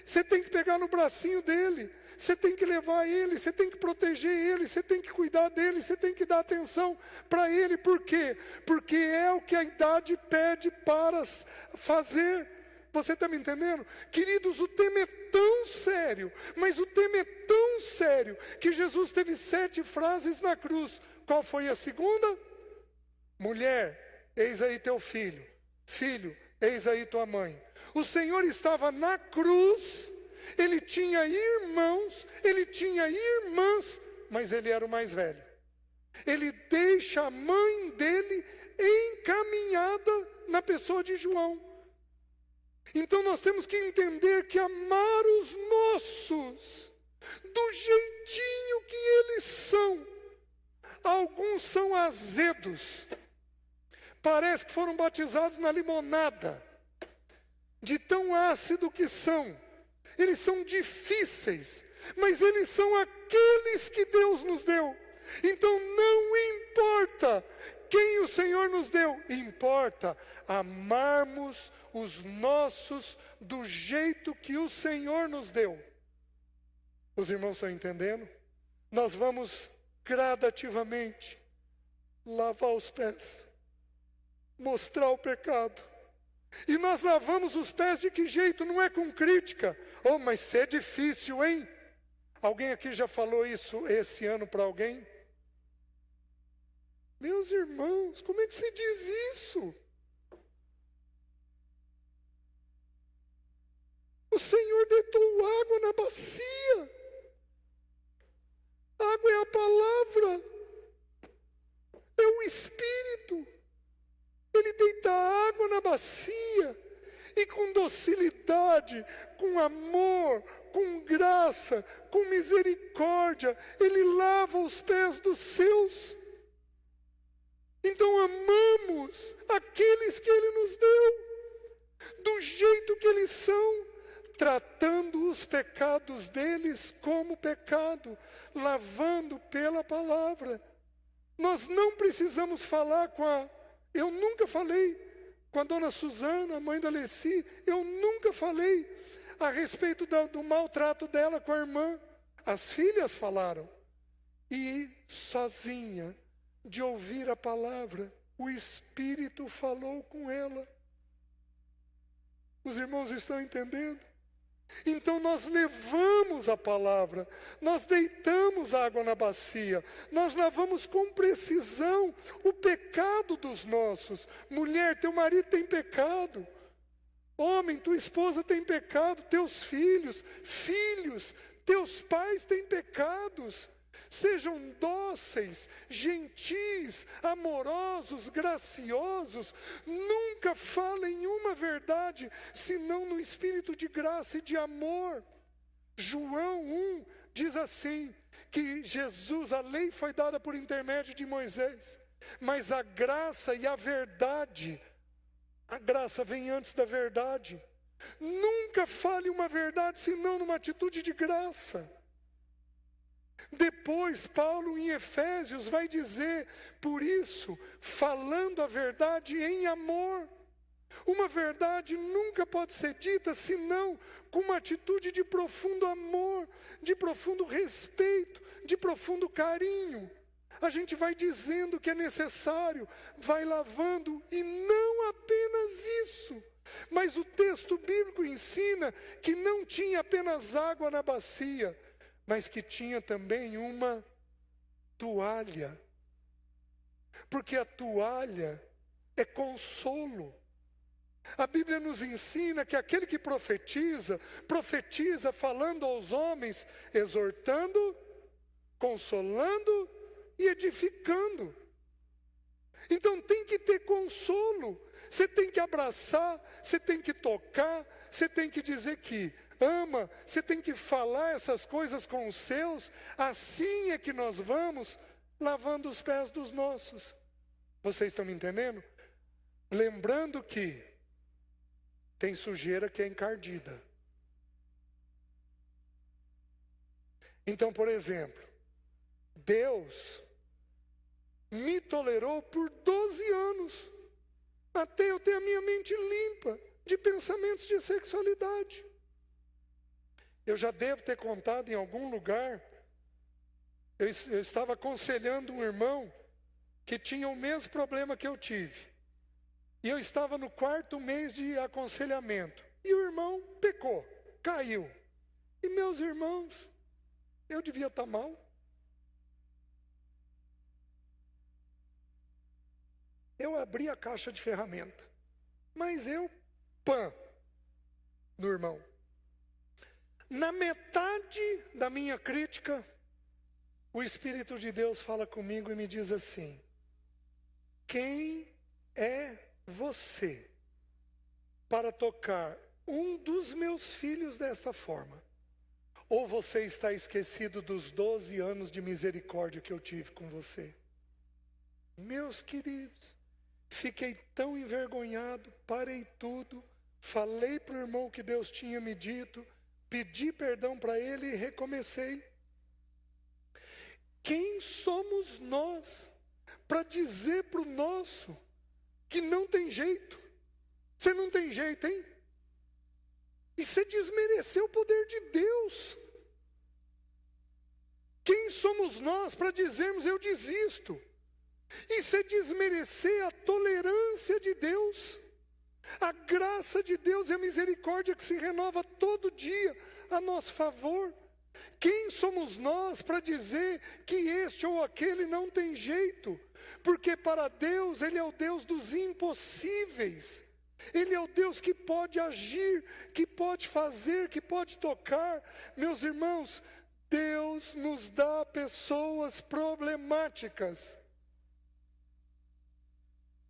Você tem que pegar no bracinho dele. Você tem que levar ele, você tem que proteger ele, você tem que cuidar dele, você tem que dar atenção para ele. Por quê? Porque é o que a idade pede para fazer. Você está me entendendo? Queridos, o tema é tão sério, mas o tema é tão sério, que Jesus teve 7 frases na cruz. Qual foi a segunda? Mulher, eis aí teu filho. Filho, eis aí tua mãe. O Senhor estava na cruz. Ele tinha irmãos, ele tinha irmãs, mas ele era o mais velho. Ele deixa a mãe dele encaminhada na pessoa de João. Então nós temos que entender que amar os nossos, do jeitinho que eles são. Alguns são azedos, parece que foram batizados na limonada, de tão ácido que são. Eles são difíceis, mas eles são aqueles que Deus nos deu. Então não importa quem o Senhor nos deu, importa amarmos os nossos do jeito que o Senhor nos deu. Os irmãos estão entendendo? Nós vamos gradativamente lavar os pés, mostrar o pecado, E nós lavamos os pés de que jeito? Não é com crítica. Oh, mas isso é difícil, hein? Alguém aqui já falou isso esse ano para alguém? Meus irmãos, como é que se diz isso? O Senhor deitou água na bacia. A água é a palavra. É o Espírito. Ele deita a água na bacia. E com docilidade, com amor, com graça, com misericórdia, Ele lava os pés dos seus. Então amamos aqueles que Ele nos deu, do jeito que eles são, tratando os pecados deles como pecado, lavando pela palavra. Nós não precisamos falar eu nunca falei com a dona Suzana, a mãe da Leci, eu nunca falei a respeito do maltrato dela com a irmã. As filhas falaram. E sozinha, de ouvir a palavra, o Espírito falou com ela. Os irmãos estão entendendo? Então nós levamos a palavra, nós deitamos água na bacia, nós lavamos com precisão o pecado dos nossos. Mulher, teu marido tem pecado. Homem, tua esposa tem pecado. Teus filhos, teus pais têm pecados. Sejam dóceis, gentis, amorosos, graciosos. Nunca falem uma verdade, senão no espírito de graça e de amor. João 1 diz assim, que Jesus, a lei foi dada por intermédio de Moisés, mas a graça e a verdade, a graça vem antes da verdade. Nunca fale uma verdade, senão numa atitude de graça. Depois, Paulo em Efésios vai dizer, por isso, falando a verdade em amor. Uma verdade nunca pode ser dita senão com uma atitude de profundo amor, de profundo respeito, de profundo carinho. A gente vai dizendo que é necessário, vai lavando, e não apenas isso. Mas o texto bíblico ensina que não tinha apenas água na bacia, mas que tinha também uma toalha. Porque a toalha é consolo. A Bíblia nos ensina que aquele que profetiza, profetiza falando aos homens, exortando, consolando e edificando. Então tem que ter consolo. Você tem que abraçar, você tem que tocar, você tem que dizer que ama, você tem que falar essas coisas com os seus. Assim é que nós vamos lavando os pés dos nossos. Vocês estão me entendendo? Lembrando que tem sujeira que é encardida. Então, por exemplo, Deus me tolerou por 12 anos, até eu ter a minha mente limpa de pensamentos de sexualidade. Eu já devo ter contado em algum lugar, eu estava aconselhando um irmão que tinha o mesmo problema que eu tive. E eu estava no 4º mês de aconselhamento. E o irmão pecou, caiu. E meus irmãos, eu devia estar mal. Eu abri a caixa de ferramenta, mas no irmão. Na metade da minha crítica, o Espírito de Deus fala comigo e me diz assim: quem é você para tocar um dos meus filhos desta forma? Ou você está esquecido dos 12 anos de misericórdia que eu tive com você? Meus queridos, fiquei tão envergonhado, parei tudo, falei para o irmão que Deus tinha me dito, pedi perdão para ele e recomecei. Quem somos nós para dizer para o nosso que não tem jeito? Você não tem jeito, hein? E você desmereceu o poder de Deus. Quem somos nós para dizermos eu desisto? Isso é desmerecer a tolerância de Deus. A graça de Deus e a misericórdia que se renova todo dia a nosso favor. Quem somos nós para dizer que este ou aquele não tem jeito? Porque para Deus, Ele é o Deus dos impossíveis. Ele é o Deus que pode agir, que pode fazer, que pode tocar. Meus irmãos, Deus nos dá pessoas problemáticas.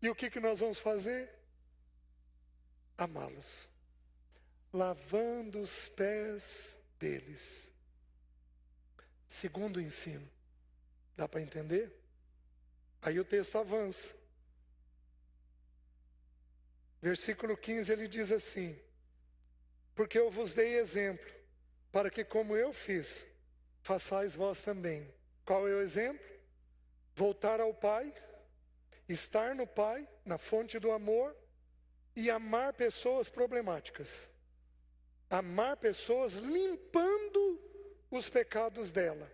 E o que nós vamos fazer? Amá-los, lavando os pés deles. Segundo ensino. Dá para entender? Aí o texto avança. Versículo 15 ele diz assim: porque eu vos dei exemplo, para que como eu fiz, façais vós também. Qual é o exemplo? Voltar ao Pai, estar no Pai, na fonte do amor, e amar pessoas problemáticas. Amar pessoas limpando os pecados dela.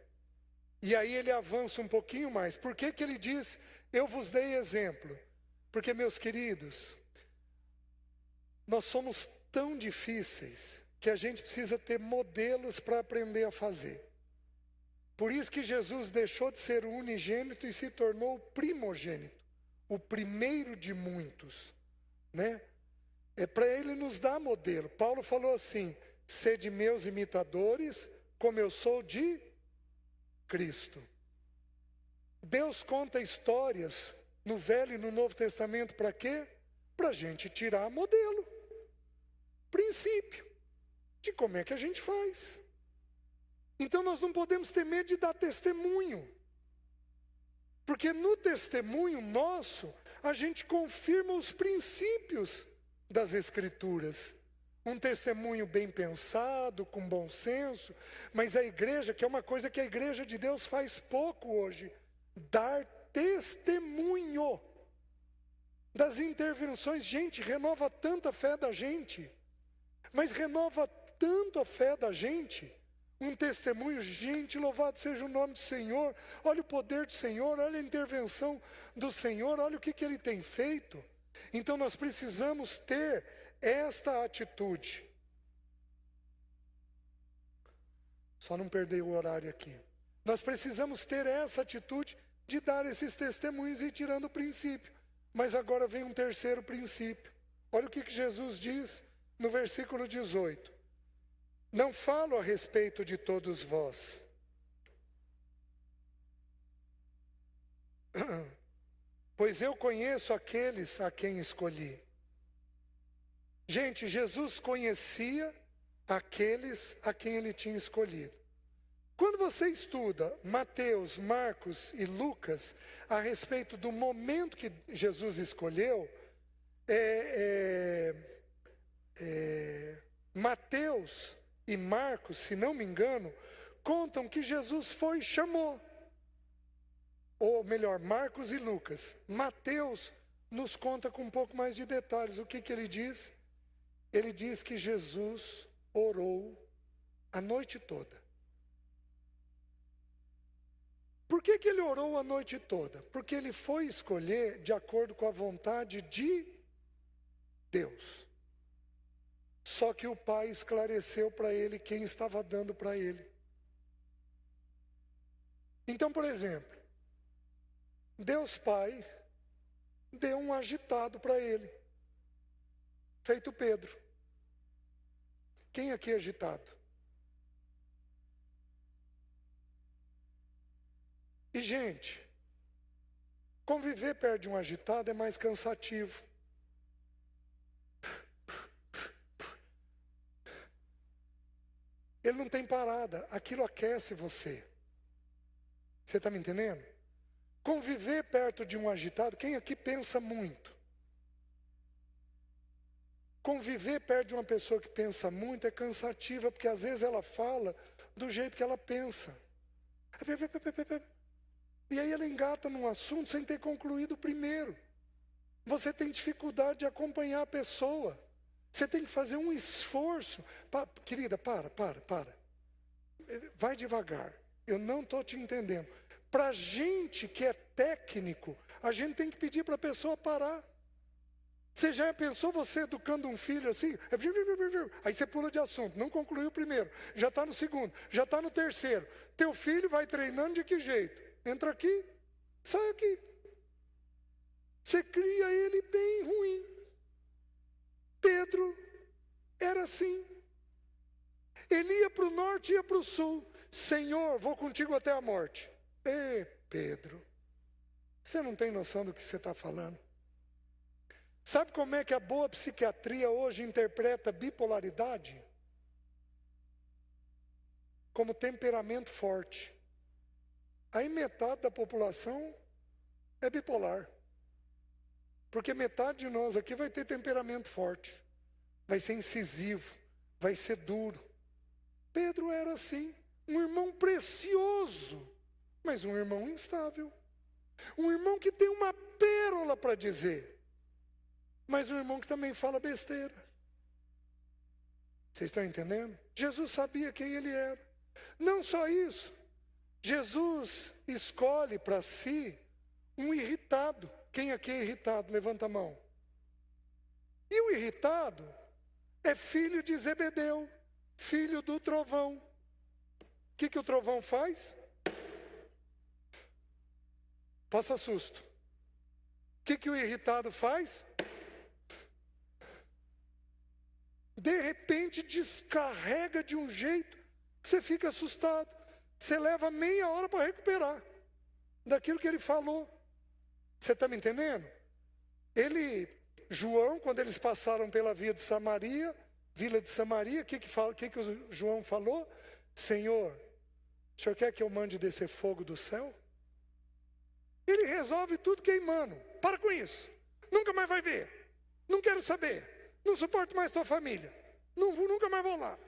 E aí ele avança um pouquinho mais. Por que ele diz, eu vos dei exemplo? Porque, meus queridos, nós somos tão difíceis que a gente precisa ter modelos para aprender a fazer. Por isso que Jesus deixou de ser o unigênito e se tornou o primogênito, o primeiro de muitos, né? É para ele nos dar modelo. Paulo falou assim: sede meus imitadores, como eu sou de Cristo. Deus conta histórias no Velho e no Novo Testamento para quê? Para a gente tirar modelo, princípio de como é que a gente faz. Então nós não podemos ter medo de dar testemunho, porque no testemunho nosso a gente confirma os princípios das Escrituras. Um testemunho bem pensado, com bom senso. Mas a igreja, que é uma coisa que a igreja de Deus faz pouco hoje, dar testemunho das intervenções. Gente, renova tanto a fé da gente, mas renova tanto a fé da gente. Um testemunho, gente, louvado seja o nome do Senhor. Olha o poder do Senhor, olha a intervenção do Senhor, olha o que Ele tem feito. Então nós precisamos ter esta atitude. Só não perder o horário aqui. Nós precisamos ter essa atitude de dar esses testemunhos e ir tirando o princípio. Mas agora vem um terceiro princípio. Olha o que Jesus diz no versículo 18. Não falo a respeito de todos vós. Pois eu conheço aqueles a quem escolhi. Gente, Jesus conhecia aqueles a quem ele tinha escolhido. Quando você estuda Mateus, Marcos e Lucas a respeito do momento que Jesus escolheu, Mateus e Marcos, se não me engano, contam que Jesus foi e chamou. Ou melhor, Marcos e Lucas. Mateus nos conta com um pouco mais de detalhes. O que ele diz? Ele diz que Jesus orou a noite toda. Por que ele orou a noite toda? Porque ele foi escolher de acordo com a vontade de Deus. Só que o Pai esclareceu para ele quem estava dando para ele. Então, por exemplo, Deus Pai deu um agitado para ele, feito Pedro. Quem aqui é agitado? E, gente, conviver perto de um agitado é mais cansativo. Ele não tem parada, aquilo aquece você. Você está me entendendo? Conviver perto de um agitado, quem aqui pensa muito? Conviver perto de uma pessoa que pensa muito é cansativa, porque às vezes ela fala do jeito que ela pensa. E aí ela engata num assunto sem ter concluído o primeiro. Você tem dificuldade de acompanhar a pessoa. Você tem que fazer um esforço. Querida, para. Vai devagar. Eu não estou te entendendo. Para a gente que é técnico, a gente tem que pedir para a pessoa parar. Você já pensou você educando um filho assim? Aí você pula de assunto, não concluiu o primeiro, já está no segundo, já está no terceiro. Teu filho vai treinando de que jeito? Entra aqui, sai aqui. Você cria ele bem ruim. Pedro era assim. Ele ia para o norte e ia para o sul. Senhor, vou contigo até a morte. Pedro, você não tem noção do que você está falando. Sabe como é que a boa psiquiatria hoje interpreta bipolaridade? Como temperamento forte. Aí metade da população é bipolar. Porque metade de nós aqui vai ter temperamento forte. Vai ser incisivo, vai ser duro. Pedro era assim, um irmão precioso, mas um irmão instável. Um irmão que tem uma pérola para dizer, mas um irmão que também fala besteira. Vocês estão entendendo? Jesus sabia quem ele era. Não só isso, Jesus escolhe para si um irritado. Quem aqui é irritado? Levanta a mão. E o irritado é filho de Zebedeu, filho do trovão. O que o trovão faz? Passa susto. O que o irritado faz? De repente descarrega de um jeito que você fica assustado. Você leva meia hora para recuperar daquilo que ele falou. Você está me entendendo? João, quando eles passaram pela vila de Samaria, o que o João falou? Senhor, o senhor quer que eu mande descer fogo do céu? Ele resolve tudo queimando. Para com isso. Nunca mais vai ver. Não quero saber. Não suporto mais tua família. Nunca mais vou lá.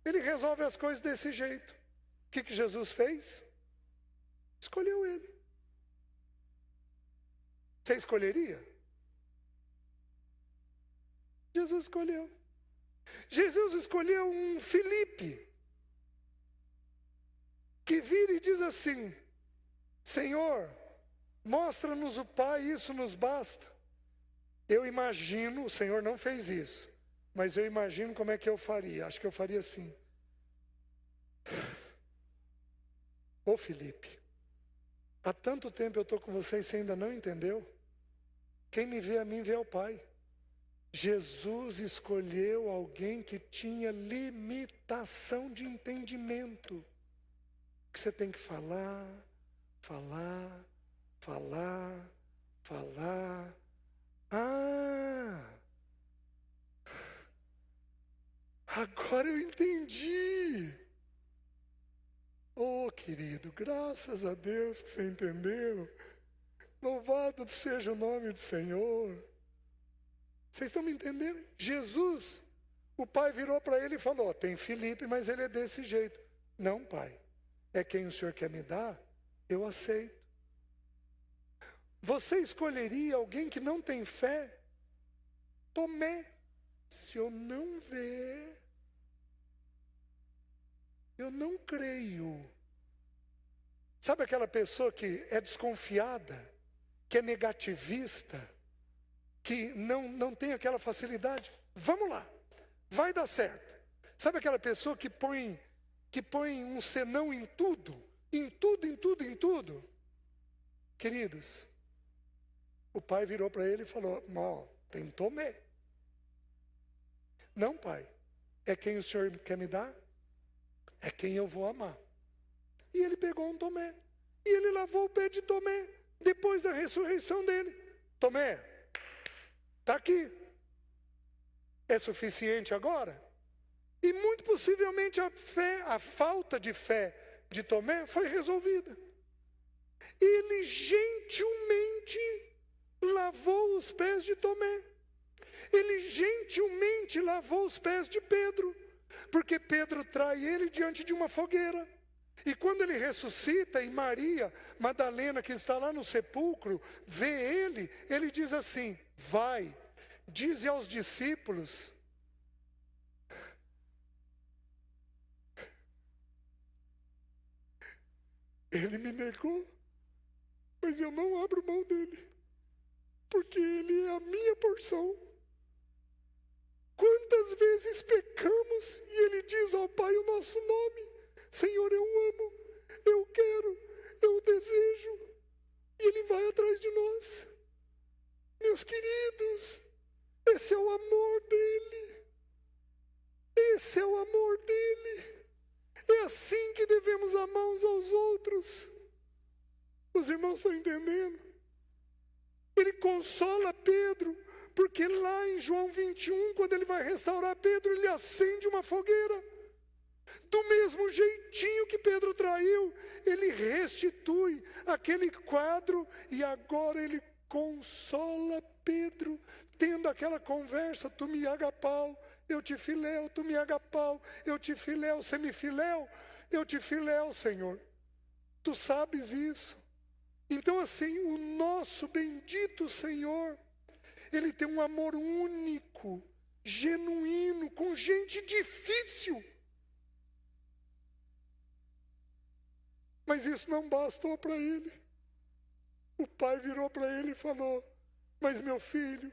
Ele resolve as coisas desse jeito. O que Jesus fez? Escolheu ele. Você escolheria? Jesus escolheu. Jesus escolheu um Filipe, que vira e diz assim: Senhor, mostra-nos o Pai, isso nos basta. Eu imagino, o Senhor não fez isso, mas eu imagino como é que eu faria. Acho que eu faria assim. Ô Filipe, há tanto tempo eu estou com você e você ainda não entendeu? Quem me vê a mim vê ao Pai. Jesus escolheu alguém que tinha limitação de entendimento. Que você tem que falar. Agora eu entendi. Oh, querido, graças a Deus que você entendeu. Louvado seja o nome do Senhor. Vocês estão me entendendo? Jesus, o pai virou para ele e falou: tem Filipe, mas ele é desse jeito. Não, pai, é quem o senhor quer me dar, eu aceito. Você escolheria alguém que não tem fé? Tomé. Se eu não ver, eu não creio. Sabe aquela pessoa que é desconfiada, que é negativista, que não tem aquela facilidade? Vamos lá, vai dar certo. Sabe aquela pessoa que põe um senão em tudo? Em tudo. Queridos, o pai virou para ele e falou: tem Tomé. Não, pai, é quem o senhor quer me dar? É quem eu vou amar. E ele pegou um Tomé, e ele lavou o pé de Tomé, depois da ressurreição dele. Tomé, está aqui. É suficiente agora? E muito possivelmente a falta de fé de Tomé foi resolvida. Ele gentilmente lavou os pés de Tomé. Ele gentilmente lavou os pés de Pedro, porque Pedro trai ele diante de uma fogueira. E quando ele ressuscita e Maria Madalena, que está lá no sepulcro, vê ele diz assim: vai, dize aos discípulos, ele me negou, mas eu não abro mão dele, porque ele é a minha porção. Meus queridos, esse é o amor dele. Esse é o amor dele. É assim que devemos amar uns aos outros. Os irmãos estão entendendo? Ele consola Pedro, porque lá em João 21, quando ele vai restaurar Pedro, ele acende uma fogueira. Do mesmo jeitinho que Pedro traiu, ele restitui aquele quadro e agora ele consola Pedro, tendo aquela conversa: tu me agapau, eu te filéu, tu me agapau, eu te filéu, você me filéu, eu te filéu, Senhor. Tu sabes isso. Então assim, o nosso bendito Senhor, Ele tem um amor único, genuíno, com gente difícil. Mas isso não bastou para ele. O pai virou para ele e falou: mas meu filho,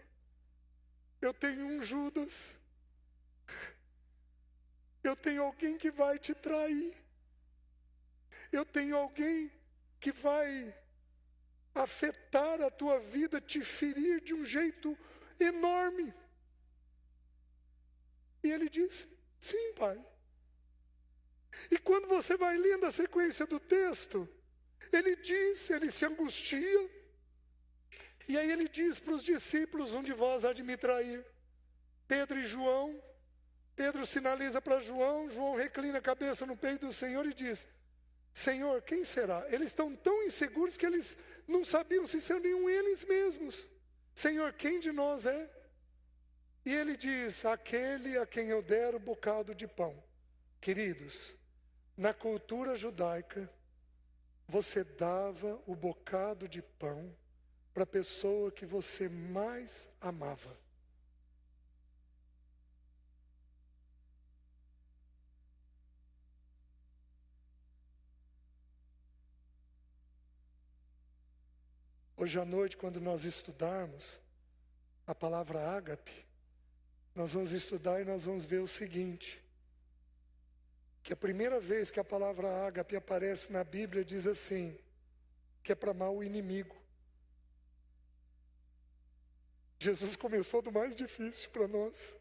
eu tenho um Judas. Eu tenho alguém que vai te trair. Eu tenho alguém que vai afetar a tua vida, te ferir de um jeito enorme. E ele disse: sim, pai. E quando você vai lendo a sequência do texto, ele diz, ele se angustia, e aí ele diz para os discípulos: um de vós há de me trair. Pedro e João. Pedro sinaliza para João, João reclina a cabeça no peito do Senhor e diz: Senhor, quem será? Eles estão tão inseguros que eles não sabiam se seriam eles mesmos. Senhor, quem de nós é? E ele diz: aquele a quem eu der o bocado de pão. Queridos, na cultura judaica, você dava o bocado de pão para a pessoa que você mais amava. Hoje à noite, quando nós estudarmos a palavra ágape, nós vamos estudar e nós vamos ver o seguinte: que a primeira vez que a palavra ágape aparece na Bíblia diz assim, que é para amar o inimigo. Jesus começou do mais difícil para nós.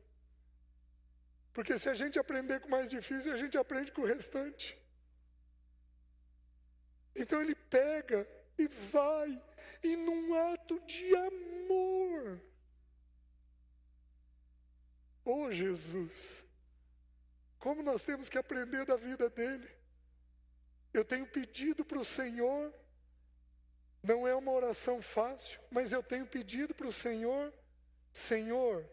Porque se a gente aprender com o mais difícil, a gente aprende com o restante. Então ele pega e vai, e num ato de amor. Oh Jesus, como nós temos que aprender da vida dele. Eu tenho pedido para o Senhor, não é uma oração fácil, mas eu tenho pedido para o Senhor: Senhor,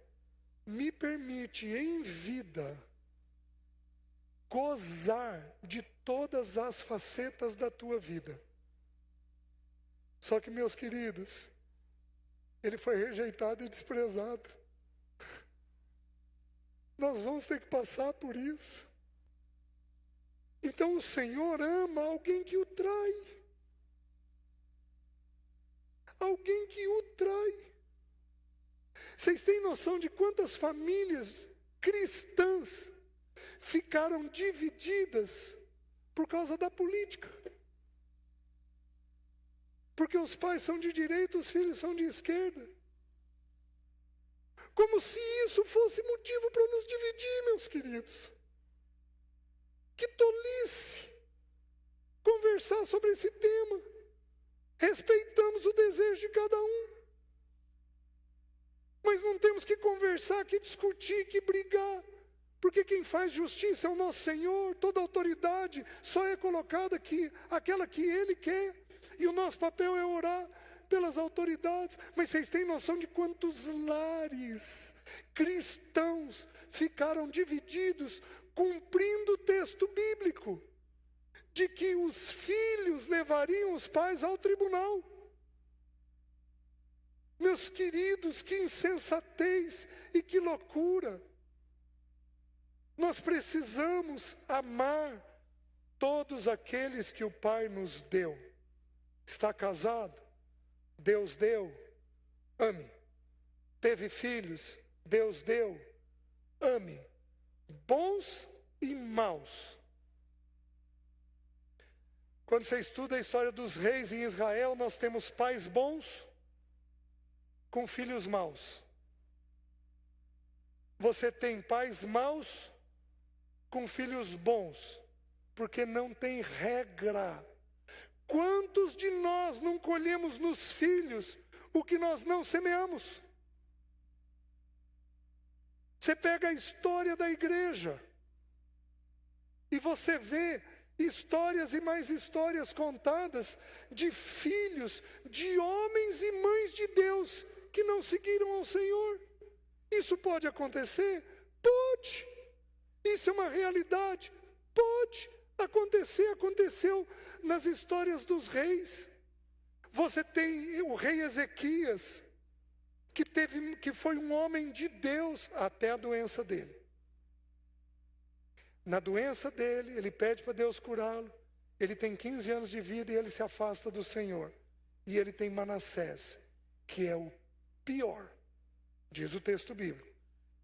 me permite em vida gozar de todas as facetas da tua vida. Só que, meus queridos, ele foi rejeitado e desprezado. Nós vamos ter que passar por isso. Então o Senhor ama alguém que o trai. Alguém que o trai. Vocês têm noção de quantas famílias cristãs ficaram divididas por causa da política? Porque os pais são de direita, os filhos são de esquerda. Como se isso fosse motivo para nos dividir, meus queridos. Que tolice conversar sobre esse tema. Respeitamos o desejo de cada um. Mas não temos que conversar, que discutir, que brigar. Porque quem faz justiça é o nosso Senhor. Toda autoridade só é colocada aqui, aquela que Ele quer. E o nosso papel é orar pelas autoridades. Mas vocês têm noção de quantos lares cristãos ficaram divididos cumprindo o texto bíblico de que os filhos levariam os pais ao tribunal? Meus queridos, que insensatez e que loucura! Nós precisamos amar todos aqueles que o Pai nos deu. Está casado? Deus deu, ame. Teve filhos? Deus deu, ame. Bons e maus. Quando você estuda a história dos reis em Israel, nós temos pais bons com filhos maus. Você tem pais maus com filhos bons, porque não tem regra. Quantos de nós não colhemos nos filhos o que nós não semeamos? Você pega a história da igreja e você vê histórias e mais histórias contadas de filhos, de homens e mães de Deus que não seguiram ao Senhor. Isso pode acontecer? Pode. Isso é uma realidade? Pode acontecer. Aconteceu nas histórias dos reis. Você tem o rei Ezequias, que foi um homem de Deus até a doença dele. Na doença dele, ele pede para Deus curá-lo. Ele tem 15 anos de vida e ele se afasta do Senhor. E ele tem Manassés, que é o pior, diz o texto bíblico,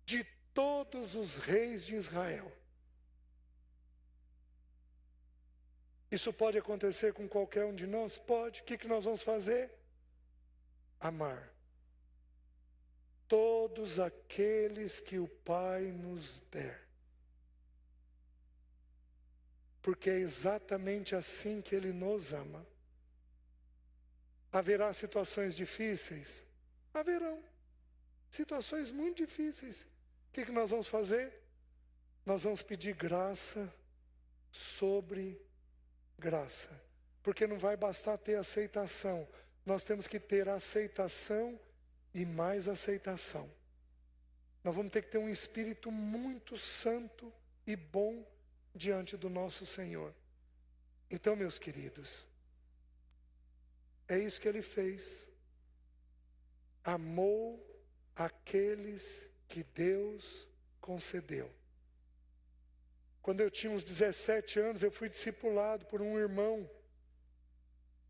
de todos os reis de Israel. Isso pode acontecer com qualquer um de nós? Pode. O que nós vamos fazer? Amar todos aqueles que o Pai nos der. Porque é exatamente assim que Ele nos ama. Haverá situações difíceis? Haverão. Situações muito difíceis. O que nós vamos fazer? Nós vamos pedir graça sobre graça. Porque não vai bastar ter aceitação. Nós temos que ter aceitação e mais aceitação. Nós vamos ter que ter um espírito muito santo e bom diante do nosso Senhor. Então, meus queridos, é isso que Ele fez. Amou aqueles que Deus concedeu. Quando eu tinha uns 17 anos, eu fui discipulado por um irmão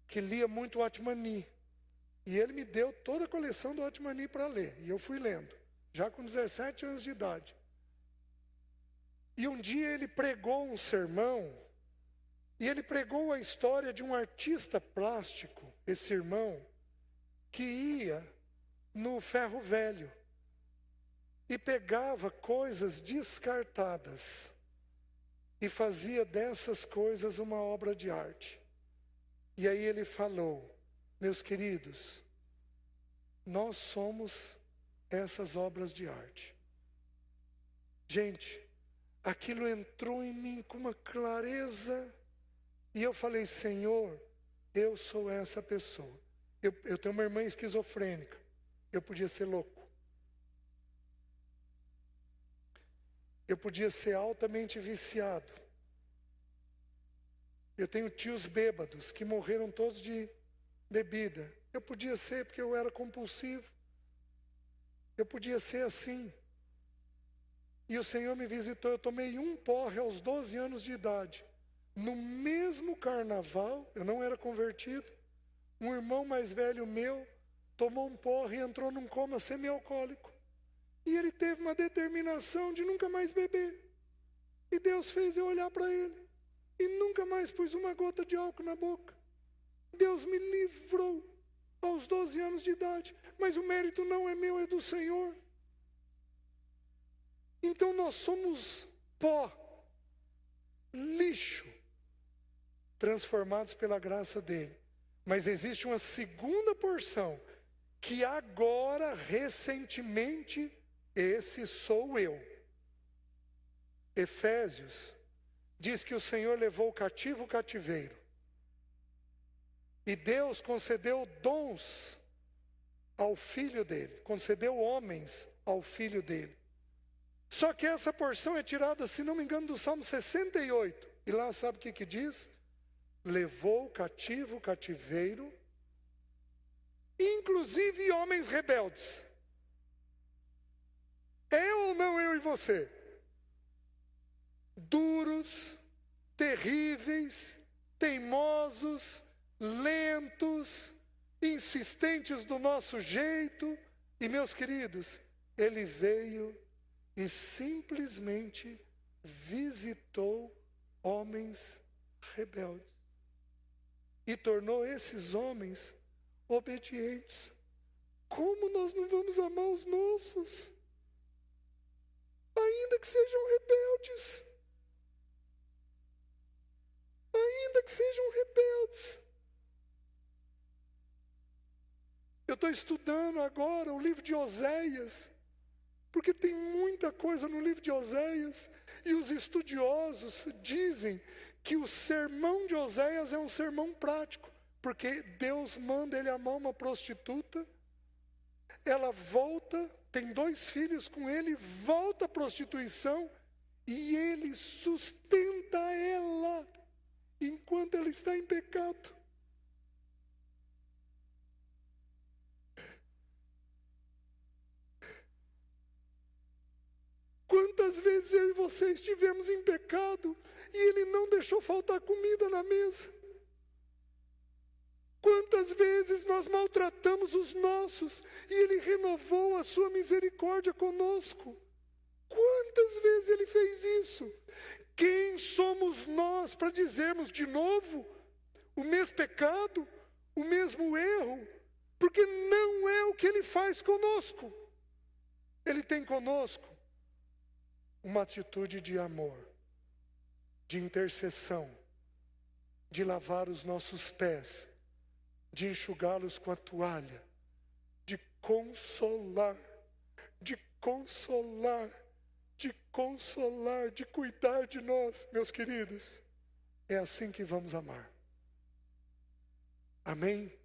que lia muito o Atmani. E ele me deu toda a coleção do Atmani para ler. E eu fui lendo, já com 17 anos de idade. E um dia ele pregou um sermão, e ele pregou a história de um artista plástico, esse irmão, que ia no ferro velho e pegava coisas descartadas e fazia dessas coisas uma obra de arte. E aí ele falou: meus queridos, nós somos essas obras de arte. Gente, aquilo entrou em mim com uma clareza, e eu falei: Senhor, eu sou essa pessoa. Eu tenho uma irmã esquizofrênica, eu podia ser louco. Eu podia ser altamente viciado. Eu tenho tios bêbados que morreram todos de bebida. Eu podia ser, porque eu era compulsivo. Eu podia ser assim. E o Senhor me visitou. Eu tomei um porre aos 12 anos de idade. No mesmo carnaval, eu não era convertido. Um irmão mais velho meu tomou um porre e entrou num coma semialcoólico. E ele teve uma determinação de nunca mais beber. E Deus fez eu olhar para ele. E nunca mais pus uma gota de álcool na boca. Deus me livrou aos 12 anos de idade. Mas o mérito não é meu, é do Senhor. Então nós somos pó, lixo, transformados pela graça dele. Mas existe uma segunda porção, que agora, recentemente, esse sou eu. Efésios diz que o Senhor levou o cativo o cativeiro. E Deus concedeu dons ao Filho dele, concedeu homens ao Filho dele. Só que essa porção é tirada, se não me engano, do Salmo 68. E lá sabe o que diz? Levou o cativo o cativeiro, inclusive homens rebeldes. É ou não eu e você? Duros, terríveis, teimosos, lentos, insistentes do nosso jeito. E meus queridos, Ele veio e simplesmente visitou homens rebeldes. E tornou esses homens obedientes. Como nós não vamos amar os nossos? Ainda que sejam rebeldes. Ainda que sejam rebeldes. Eu estou estudando agora o livro de Oséias, porque tem muita coisa no livro de Oséias, e os estudiosos dizem que o sermão de Oséias é um sermão prático, porque Deus manda ele amar uma prostituta, ela volta, tem 2 filhos com ele, volta à prostituição, e ele sustenta ela, enquanto ela está em pecado. Quantas vezes eu e você estivemos em pecado e Ele não deixou faltar comida na mesa? Quantas vezes nós maltratamos os nossos e Ele renovou a sua misericórdia conosco? Quantas vezes Ele fez isso? Quem somos nós para dizermos de novo o mesmo pecado, o mesmo erro? Porque não é o que Ele faz conosco. Ele tem conosco uma atitude de amor, de intercessão, de lavar os nossos pés, de enxugá-los com a toalha, de consolar, de consolar, de consolar, de cuidar de nós, meus queridos. É assim que vamos amar. Amém?